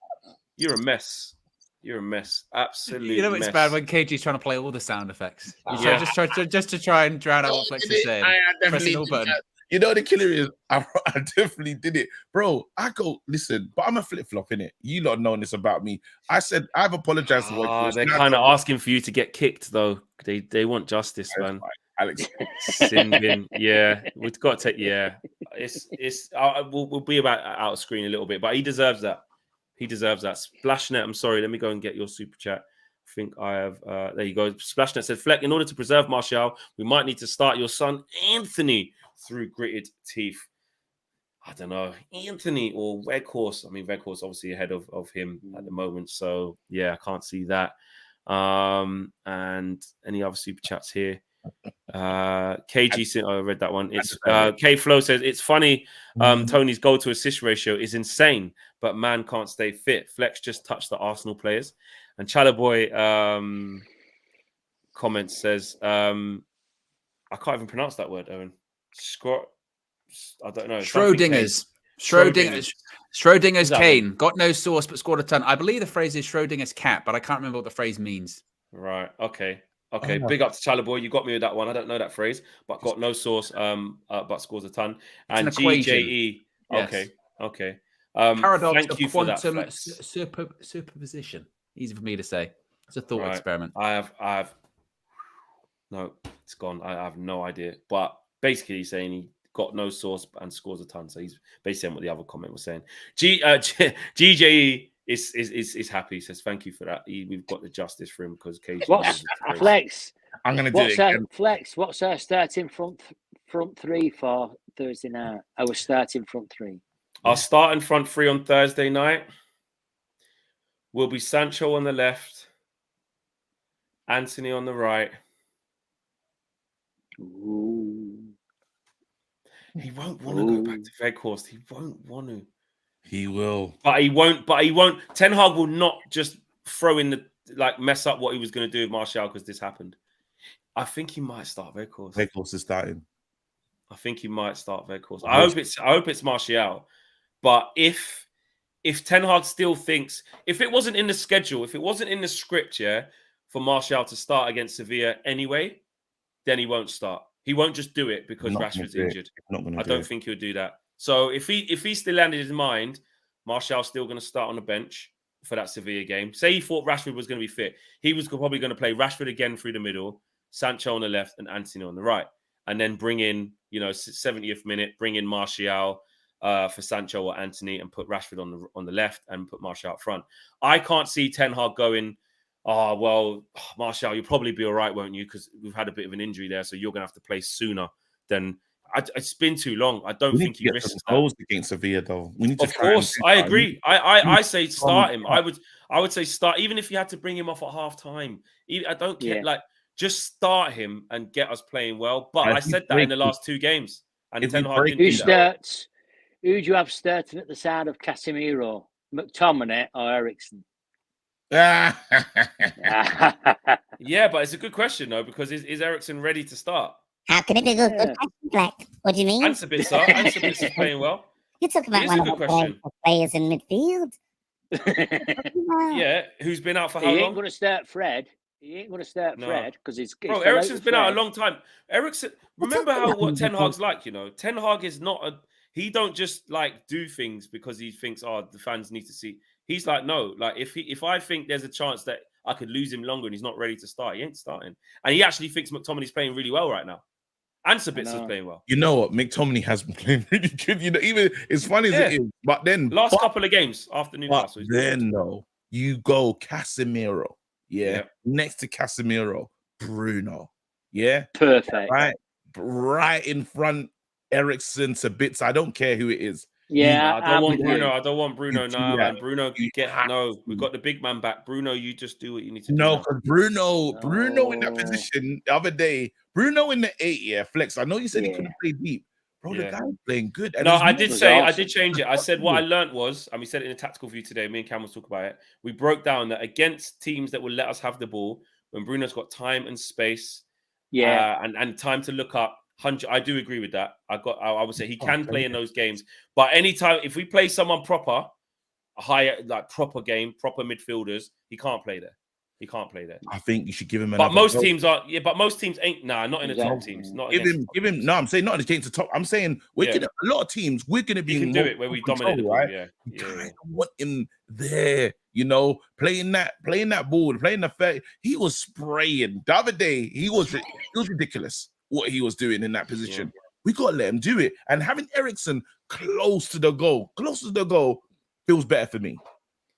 You're a mess. You're a mess. Absolutely. You know it's mess. bad when KG's trying to play all the sound effects. Just to try and drown out what Flex is saying. Pressing all button. You know the killer is I definitely did it, bro. I go listen, but I'm a flip flop in it. You lot know this about me. I said I've apologized. They're kind of asking for you to get kicked though. They want justice, man. Alex, sin bin. Yeah, we've got to. Yeah, we'll be about out of screen a little bit, but he deserves that. He deserves that. Splashnet, I'm sorry. Let me go and get your super chat. I think I have. There you go. Splashnet said, Fleck, in order to preserve Martial, we might need to start your son Anthony through gritted teeth. I don't know, Anthony or Weghorst. I mean, Weghorst obviously ahead of him at the moment. So yeah, I can't see that. And any other super chats here? KG, I read that one. It's K Flow says it's funny. Tony's goal to assist ratio is insane, but man can't stay fit. Flex just touched the Arsenal players. And Chalaboy comments says, I can't even pronounce that word, Owen. I don't know. Schrodinger's Kane. Got no sauce, but scored a ton. I believe the phrase is Schrodinger's cat, but I can't remember what the phrase means. Right. Okay. Big up to Chalaboy. You got me with that one. I don't know that phrase, but got no sauce, but scores a ton. And GJE. Yes. Okay. Paradox thank of you quantum for that, superposition. Easy for me to say. It's a thought experiment. I have. No, it's gone. I have no idea. But basically, he's saying he got no sauce and scores a ton. So he's basically saying what the other comment was saying. GJE is happy. He says thank you for that. We've got the justice for him because KG. Flex? I'm going to do it again. Flex, what's our starting front three for Thursday night? Our starting front three. Our starting front three on Thursday night will be Sancho on the left, Anthony on the right. Ooh. He won't want to go back to Weghorst. He won't want to. He will. But he won't. Ten Hag will not just throw in mess up what he was going to do with Martial because this happened. I think he might start Weghorst. Weghorst is starting. I think he might start Weghorst. I hope it's Martial. But if Ten Hag still thinks, if it wasn't in the schedule, if it wasn't in the script, for Martial to start against Sevilla anyway, then he won't start. He won't just do it because Rashford's injured. I don't think he'll do that. So if he still landed his mind, Martial's still going to start on the bench for that Sevilla game. Say he thought Rashford was going to be fit. He was probably going to play Rashford again through the middle, Sancho on the left and Anthony on the right. And then bring in, 70th minute, bring in Martial for Sancho or Anthony and put Rashford on the left and put Martial up front. I can't see Ten Hag going, Martial, you'll probably be all right, won't you? Because we've had a bit of an injury there, so you're going to have to play sooner than... It's been too long. I don't think he risks goals against Sevilla, though. We need to. Of course, I agree. I say start him. I would say start, even if you had to bring him off at half time. I don't care. Just start him and get us playing well. But I said that in the last two games, and Ten Hag didn't do that. Who do you have starting at the side of Casemiro, McTominay or Eriksen? Yeah, but it's a good question though, because is Eriksen ready to start? How can it be good question, Black? What do you mean? Ant-Sabitzer is playing well. You talk about one of the players in midfield. Yeah, who's been out for how long? He ain't going to start Fred. Fred because he's bro. Eriksen's been out a long time. Eriksen, remember what Ten Hag's like. Ten Hag is not he don't just do things because he thinks the fans need to see. He's like, no, if I think there's a chance that I could lose him longer and he's not ready to start, he ain't starting. And he actually thinks McTominay's playing really well right now. And Sabitzer's playing well. You know what? McTominay has been playing really good. Even it's funny as it is, but then last couple of games after Newcastle. Then though, you go Casemiro, next to Casemiro, Bruno, perfect, right in front Eriksen to bits. I don't care who it is. Yeah, I don't want Bruno. I don't want Bruno now, man. Bruno, we've got the big man back. Bruno, you just do what you need to do. No, because Bruno in that position the other day, Bruno in the 8, flex. I know you said he couldn't play deep. Bro, the guy's playing good. And I did change it. I said what I learned was, and we said it in a tactical view today, me and Cam will talk about it. We broke down that against teams that will let us have the ball, when Bruno's got time and space, and time to look up, I do agree with that. I would say he can play in those games, but anytime if we play someone proper, a higher proper game, proper midfielders, he can't play there. He can't play there. I think you should give him. But most teams are. Yeah, but most teams ain't. Not in the top teams. Not give him. No, I'm saying not against the top. I'm saying we're gonna. A lot of teams we're gonna be. You can do it where we dominate, right? Yeah. Want him there? Playing that ball, playing the fair. He was spraying the other day. He was ridiculous what he was doing in that position. Yeah. We gotta let him do it. And having Eriksen close to the goal, feels better for me.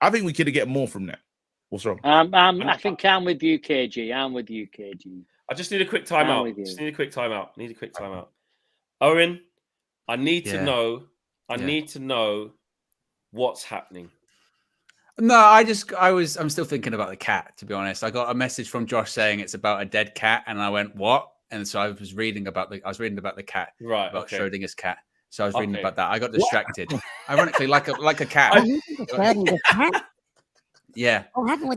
I think we could get more from that. What's wrong? I think I'm with you, KG. I just need a quick timeout. Need a quick timeout. Owen, I need to know. Need to know what's happening. No, I'm still thinking about the cat, to be honest. I got a message from Josh saying it's about a dead cat, and I went, what? And so I was reading about the cat. Right. About Schrodinger's cat. So I was reading about that. I got distracted. Ironically, like a cat. Yeah.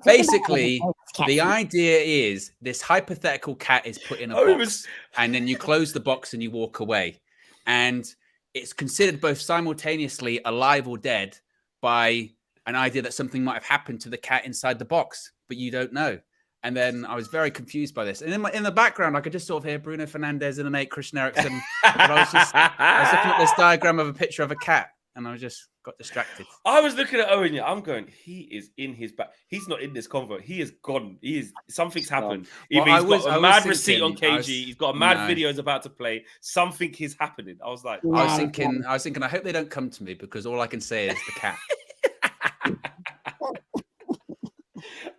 Basically, the idea is this hypothetical cat is put in a box, and then you close the box and you walk away. And it's considered both simultaneously alive or dead by an idea that something might have happened to the cat inside the box, but you don't know. And then I was very confused by this. And in the background, I could just sort of hear Bruno Fernandes in an 8, Christian Eriksen. But I was looking at this diagram of a picture of a cat, and I just got distracted. I was looking at Owen. I'm going, he is in his back. He's not in this convo. He is gone. Something's happened. Either he's got a mad receipt on KG. He's got a mad video is about to play. Something is happening. I was like, I was thinking, I hope they don't come to me because all I can say is the cat.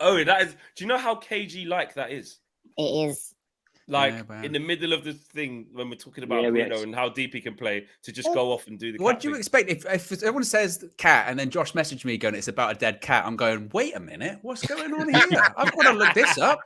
Oh, that is. Do you know how KG like that is? It is. Like in the middle of the thing when we're talking about Bruno and how deep he can play to just go off and do the. What do you expect if everyone says cat and then Josh messaged me going it's about a dead cat? I'm going, wait a minute, what's going on here? I've got to look this up.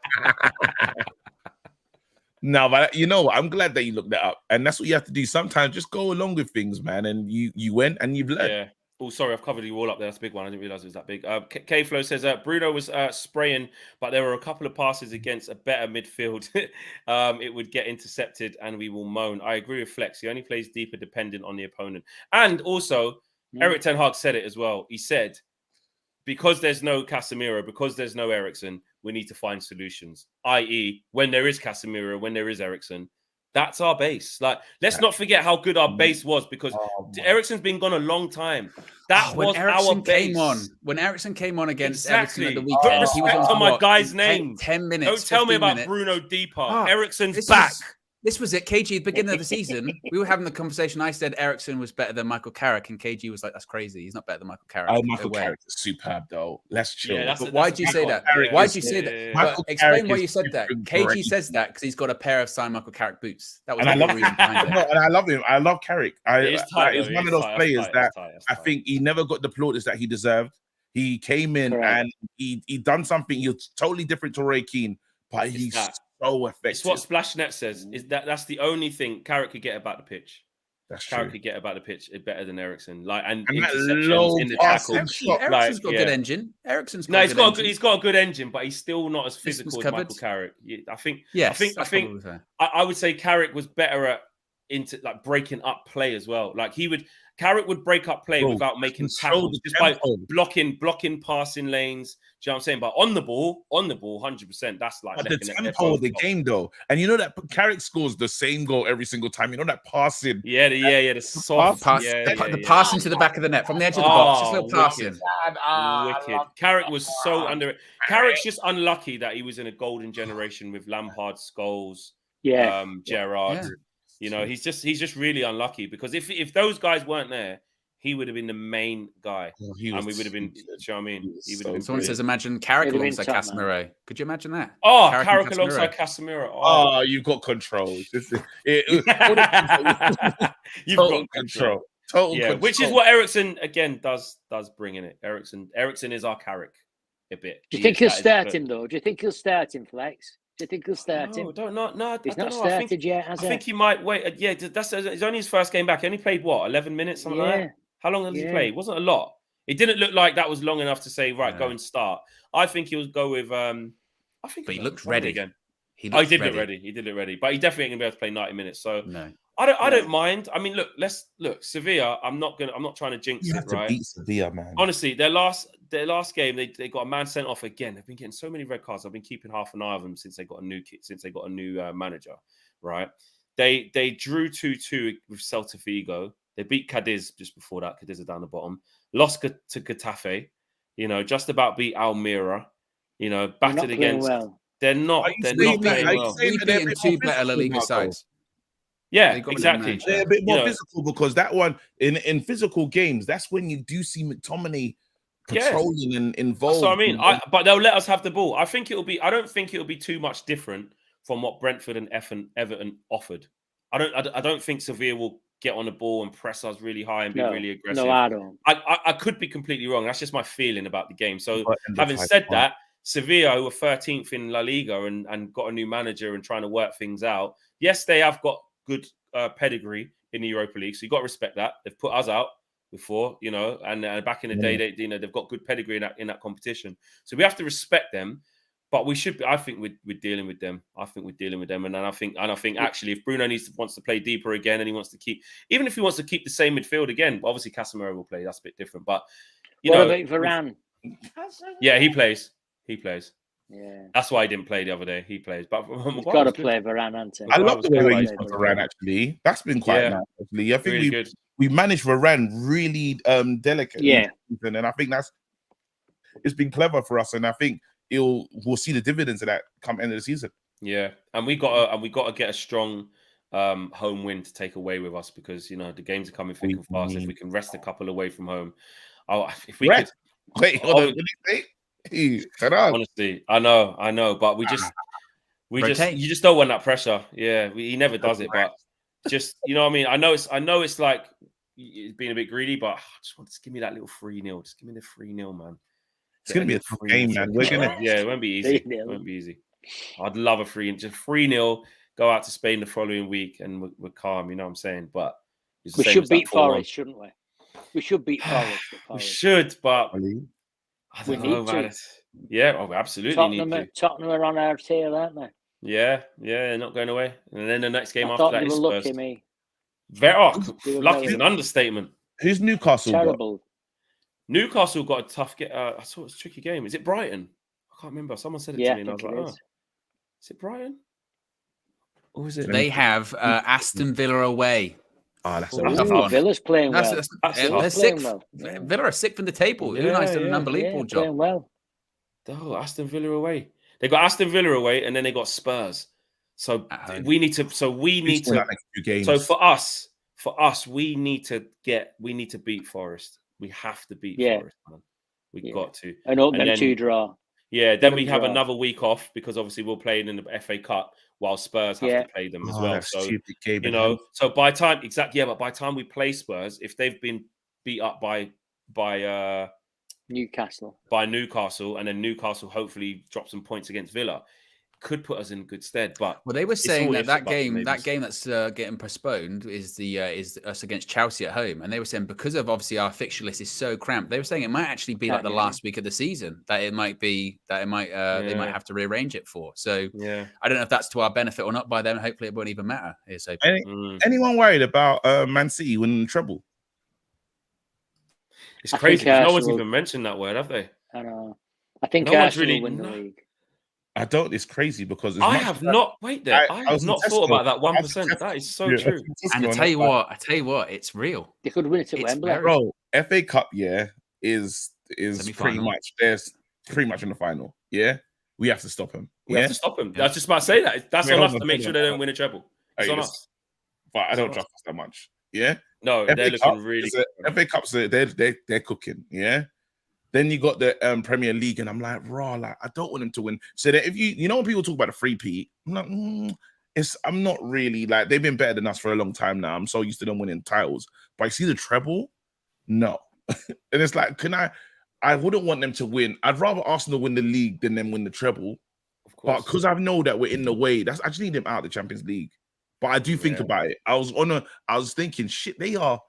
No, but you know what? I'm glad that you looked that up, and that's what you have to do. Sometimes just go along with things, man. And you went and you've learned. Yeah. Oh, sorry, I've covered you all up there. That's a big one. I didn't realize it was that big. K-Flow says Bruno was spraying, but there were a couple of passes against a better midfield. It would get intercepted and we will moan. I agree with Flex. He only plays deeper dependent on the opponent. And also, Erik Ten Hag said it as well. He said, because there's no Casemiro, because there's no Eriksen, we need to find solutions. I.e., when there is Casemiro, when there is Eriksen, that's our base. Like, let's not forget how good our base was because Eriksen's been gone a long time. That was our base. When Eriksen came on against Everton at the weekend, he was on my guy's name. 10 minutes. Don't tell me about Bruno Deeper. Eriksen's back. This was at KG at the beginning of the season. We were having the conversation. I said Eriksen was better than Michael Carrick, and KG was like, "That's crazy. He's not better than Michael Carrick." Oh, Michael Carrick is superb, though. Let's chill. Yeah, but why did you say that? Why did you say that? Explain why you said that. KG says that because he's got a pair of signed Michael Carrick boots. That was the reason behind it. And I love him. I love Carrick. He's one of those players that I think he never got the plaudits that he deserved. He came in and he done something. He was totally different to Roy Keane, but he's so effective. It's what Splashnet says. Is that's the only thing Carrick could get about the pitch. Carrick could get about the pitch better than Eriksen. Like and interceptions in the tackle. Eriksen's got a good engine. He's got a good engine, but he's still not as physical as Michael Carrick. I think. I would say Carrick was better at breaking up play as well. Like Carrick would break up play without making tackles, just by blocking passing lanes. Do you know what I'm saying? But on the ball, 100%. That's like the tempo of the game, though. And you know that Carrick scores the same goal every single time. You know that passing. The soft pass, the passing to the back of the net from the edge of the box, just a little passing. Wicked. Carrick was so under. Carrick's just unlucky that he was in a golden generation with Lampard, Scholes, Gerrard. You know, he's just really unlucky because if those guys weren't there, he would have been the main guy, and we would have been. Do you know what I mean? He would have been. Someone says, imagine Carrick alongside Casemiro. Could you imagine that? Oh, Carrick alongside Casemiro. Oh, you've got control. You've got control. Total control. Which is what Eriksen again does bring in it. Eriksen is our Carrick a bit. Do you think he'll start him though? Do you think he'll start him, Flex? Do you think he'll start him? No, he's not started yet. I think he might wait. Yeah, it's only his first game back. He only played 11 minutes, something like that. How long has he played? It wasn't a lot. It didn't look like that was long enough to say, right, go and start. I think he'll go with. But he looked ready again. He did look ready. He did look ready, but he definitely ain't gonna be able to play 90 minutes. So no. I don't mind. I mean, look. Sevilla. I'm not trying to jinx you it. have to right? beat Sevilla, man. Honestly, their last game, they got a man sent off again. They've been getting so many red cards. I've been keeping half an eye on them since they got a new manager. Right? They drew 2-2 with Celta Vigo. They beat Cadiz just before that. Cadiz are down the bottom. Lost to Getafe. Just about beat Almira. Battered against. Well. They're not playing well. We've beaten 2 better La Liga sides. Yeah, exactly. They're a bit more physical because that one in physical games, that's when you do see McTominay patrolling and involved. So I mean, but they'll let us have the ball. I don't think it'll be too much different from what Brentford and Everton offered. I don't think Sevilla will get on the ball and press us really high and be really aggressive. No, I don't. I could be completely wrong. That's just my feeling about the game. So having said that, Sevilla, who were 13th in La Liga and got a new manager and trying to work things out. Yes, they have got good pedigree in the Europa League, so you got to respect that. They've put us out before, and back in the day, they've got good pedigree in that competition. So we have to respect them, but we should. I think we're dealing with them. And then I think actually, if Bruno wants to play deeper again, and he wants to keep, even if he wants to keep the same midfield again, obviously Casemiro will play. That's a bit different, but what about Varane? Yeah, he plays. Yeah, that's why he didn't play the other day. He plays, but he's got to play Varane, hasn't he? I love the way he's got Varane. Actually, that's been quite nice. Actually, I think really we managed Varane really delicately. Yeah, and I think it's been clever for us, and I think we'll see the dividends of that come end of the season. Yeah, and we got to get a strong home win to take away with us because the games are coming thick and fast. If we can rest a couple away from home, if we could. Wait, hold on. What did you say? Honestly, I know, but you just don't want that pressure. Yeah, he never does it, but just what I mean. I know it's like being a bit greedy, but I just want to give me that little 3-0. Just give me the 3-0, man. It's gonna be a tough game, man. It won't be easy. It won't be easy. I'd love a 3-0. Go out to Spain the following week, and we're calm. You know what I'm saying? But we should beat Forest, shouldn't we? We should beat Forest. We should, but. We need to. Yeah, we absolutely need to. Tottenham are on our tail, aren't they? Yeah, they're not going away. And then the next game after that is Spurs. Lucky, me. Lucky is an understatement. Who's Newcastle? Terrible. Newcastle got a tough get. I saw it was a tricky game. Is it Brighton? I can't remember. Someone said it to me, and I was like, is it Brighton? Or is it? They have Aston Villa away. Oh, that's Villa's playing well. They're sixth. Villa are sixth in the table. United done an unbelievable job. Playing well. Oh, Aston Villa away. They got Aston Villa away, and then they got Spurs. So we need to. So for us, we need to beat Forest. We have to beat Forest, man. We got to. And hope them 2 draw. Yeah, then we have another week off because obviously we're playing in the FA Cup while Spurs have to play them as well. So so by time but by the time we play Spurs, if they've been beat up by Newcastle, and then Newcastle hopefully drop some points against Villa, could put us in good stead. But they were saying that game that's getting postponed is us against Chelsea at home, and they were saying because of obviously our fixture list is so cramped, they were saying it might actually be like the last week of the season they might have to rearrange it for. So I don't know if that's to our benefit or not. By then, hopefully, it won't even matter. Anyone worried about Man City winning the treble? It's crazy because no one's even mentioned that word, have they? I know. I think Arsenal will win the league. I don't. It's crazy because I have not thought about that 1%. That is so true. And I tell you what, it's real. They could win it at Wembley. Bro, FA Cup is pretty much in the final. Yeah, we have to stop him. We have to stop him. That's just about to say that. That's on us to make sure they don't win a treble. It's on us. But I don't trust us that much. Yeah. No, they're looking really good. FA Cups, they're cooking. Yeah. Then you got the Premier League, and I'm like, raw, like I don't want them to win. So that if you know when people talk about the three-peat, I'm like, I'm not really like they've been better than us for a long time now. I'm so used to them winning titles, but I see the treble, no, and it's like, I wouldn't want them to win. I'd rather Arsenal win the league than them win the treble. Of course, but because I know that we're in the way, I just need them out of the Champions League. But I do think about it. I was thinking, shit, they are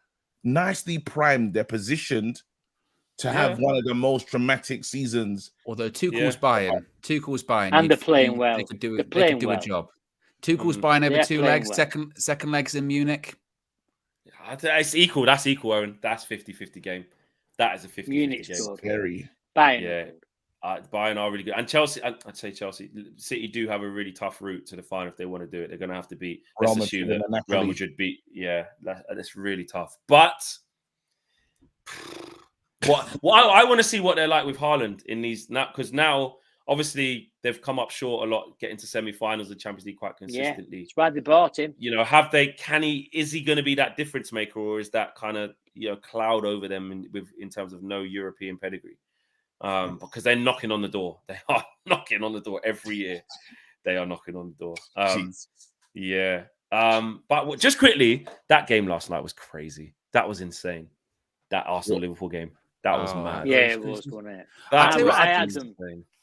nicely primed. They're positioned to have one of the most dramatic seasons. Although Tuchel's buying, and they're playing well. They could do a job. Tuchel's buying over two legs. Well. Second legs in Munich. It's equal. That's equal, Owen. That's 50-50 game. That is a 50-50 game. Scary. Bayern. Bayern are really good. And Chelsea, I'd say Chelsea. City do have a really tough route to the final if they want to do it. They're going to have to beat, let's assume that Real Madrid beat. Yeah, that's really tough. But I want to see what they're like with Haaland in these, because now obviously they've come up short a lot, getting to semi-finals of the Champions League quite consistently. Yeah, that's why they bought him. You know, is he going to be that difference maker, or is that kind of cloud over them in terms of no European pedigree? Because they're knocking on the door. They are knocking on the door every year. They are knocking on the door. But just quickly, that game last night was crazy. That was insane. That Arsenal-Liverpool game. That was mad. Yeah, it was, wasn't it?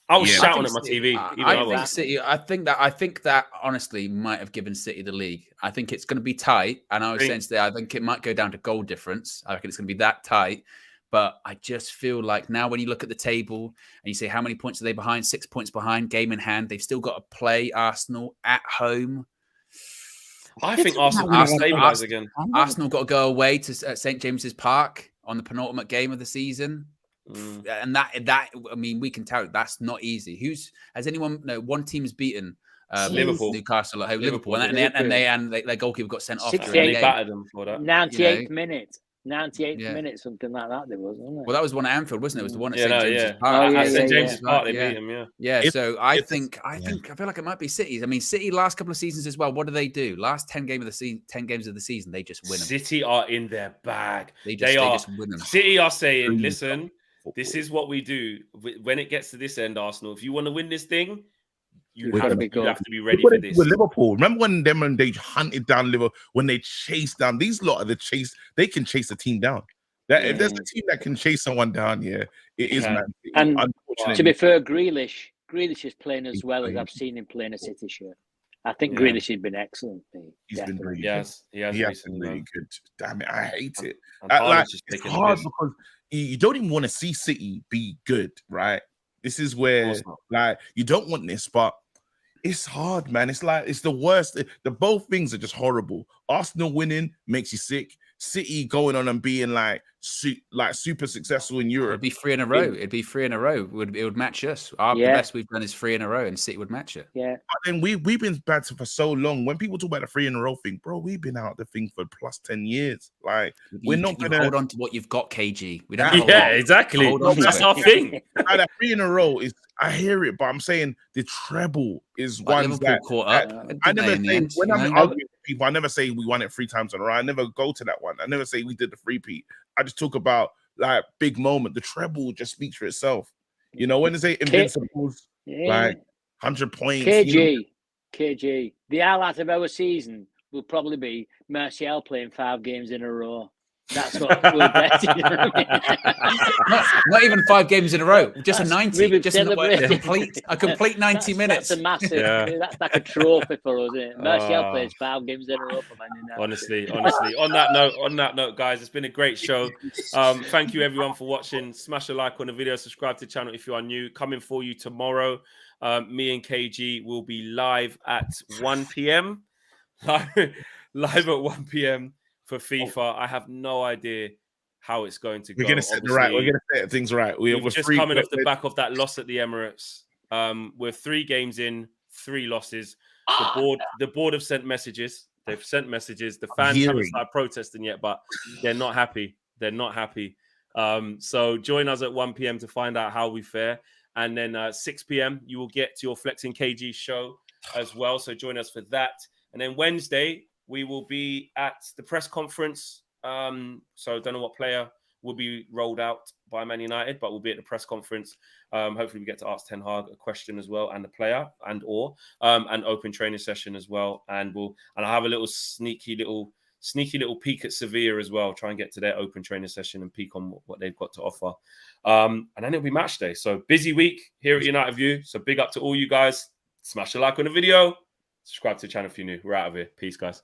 I was shouting at my TV. I think that honestly might have given City the league. I think it's going to be tight. And I was saying today, I think it might go down to goal difference. I reckon it's going to be that tight. But I just feel like now when you look at the table and you say how many points are they behind? 6 points behind, game in hand. They've still got to play Arsenal at home. I think Arsenal stabilise again. Arsenal got to go away to St. James's Park on the penultimate game of the season. And that I mean, we can tell that's not easy. Has anyone? No, one team's beaten Liverpool, Newcastle at home, Liverpool, and their goalkeeper got sent off. They battered them for that. 98th minute. 98th minute, something like that. There was, wasn't it? Well, that was one at Anfield, wasn't it? It was the one at St. James's Park. At St. James's Park, they beat them. So I feel like it might be City's. I mean, City last couple of seasons as well. What do? Last 10 games of the season, they just win them. City are in their bag. They just win them. City are saying, listen, this is what we do. When it gets to this end, Arsenal, if you want to win this thing, you have to be ready for this. With Liverpool, remember when they hunted down Liverpool, when they chased down these lot of the chase, they can chase a team down. If there's a team that can chase someone down, it is Man City. And to be fair, Grealish is playing as well as I've seen him playing a City shirt. I think Grealish has been excellent. He's been really good. He has been really good. Damn it, I hate it. It's hard because you don't even want to see City be good, right? This is where you don't want this, but it's hard, man. It's like it's the worst. The both things are just horrible. Arsenal winning makes you sick. City going on and being super successful in Europe. It'd be 3 in a row. It'd be 3 in a row. It would match us. The best we've done is 3 in a row, and City would match it. Yeah. But then we've been bad for so long. When people talk about the 3 in a row thing, bro, we've been out the thing for plus 10 years. Like we're not gonna hold on to what you've got, KG. We don't. Exactly. That's our thing. That 3 in a row is. I hear it, but I'm saying the treble is one that caught up. I never say when I'm arguing with people. I never say we won it 3 times in a row. I never go to that one. I never say we did the three-peat. I just talk about like big moment. The treble just speaks for itself. You know when they say invincibles, like 100 points. KG. The highlight of our season will probably be Martial playing 5 games in a row. That's what we're betting. Not even 5 games in a row. Just a 90. Just a complete 90 minutes. That's a massive. That's like a trophy for us. Isn't it? Martial plays 5 games in a row for Man United. Honestly. On that note, guys, it's been a great show. Thank you everyone for watching. Smash a like on the video. Subscribe to the channel if you are new. Coming for you tomorrow. Me and KG will be live at 1 p.m. live at 1 p.m. for FIFA. I have no idea how it's going to go. We're going to set things right. We're just coming off the back of that loss at the Emirates. We're 3 games in, 3 losses. The board have sent messages. They've sent messages. The fans haven't started protesting yet, but they're not happy. So join us at 1 p.m. to find out how we fare. And then 6 p.m. you will get to your Flexing KG show as well. So join us for that. And then Wednesday, we will be at the press conference. So don't know what player will be rolled out by Man United, but we'll be at the press conference. Hopefully we get to ask Ten Hag a question as well, and the player, and an open training session as well. And I'll have a little sneaky little peek at Sevilla as well. Try and get to their open training session and peek on what they've got to offer. And then it'll be match day. So busy week here at United View. So big up to all you guys. Smash a like on the video. Subscribe to the channel if you're new. We're out of here. Peace, guys.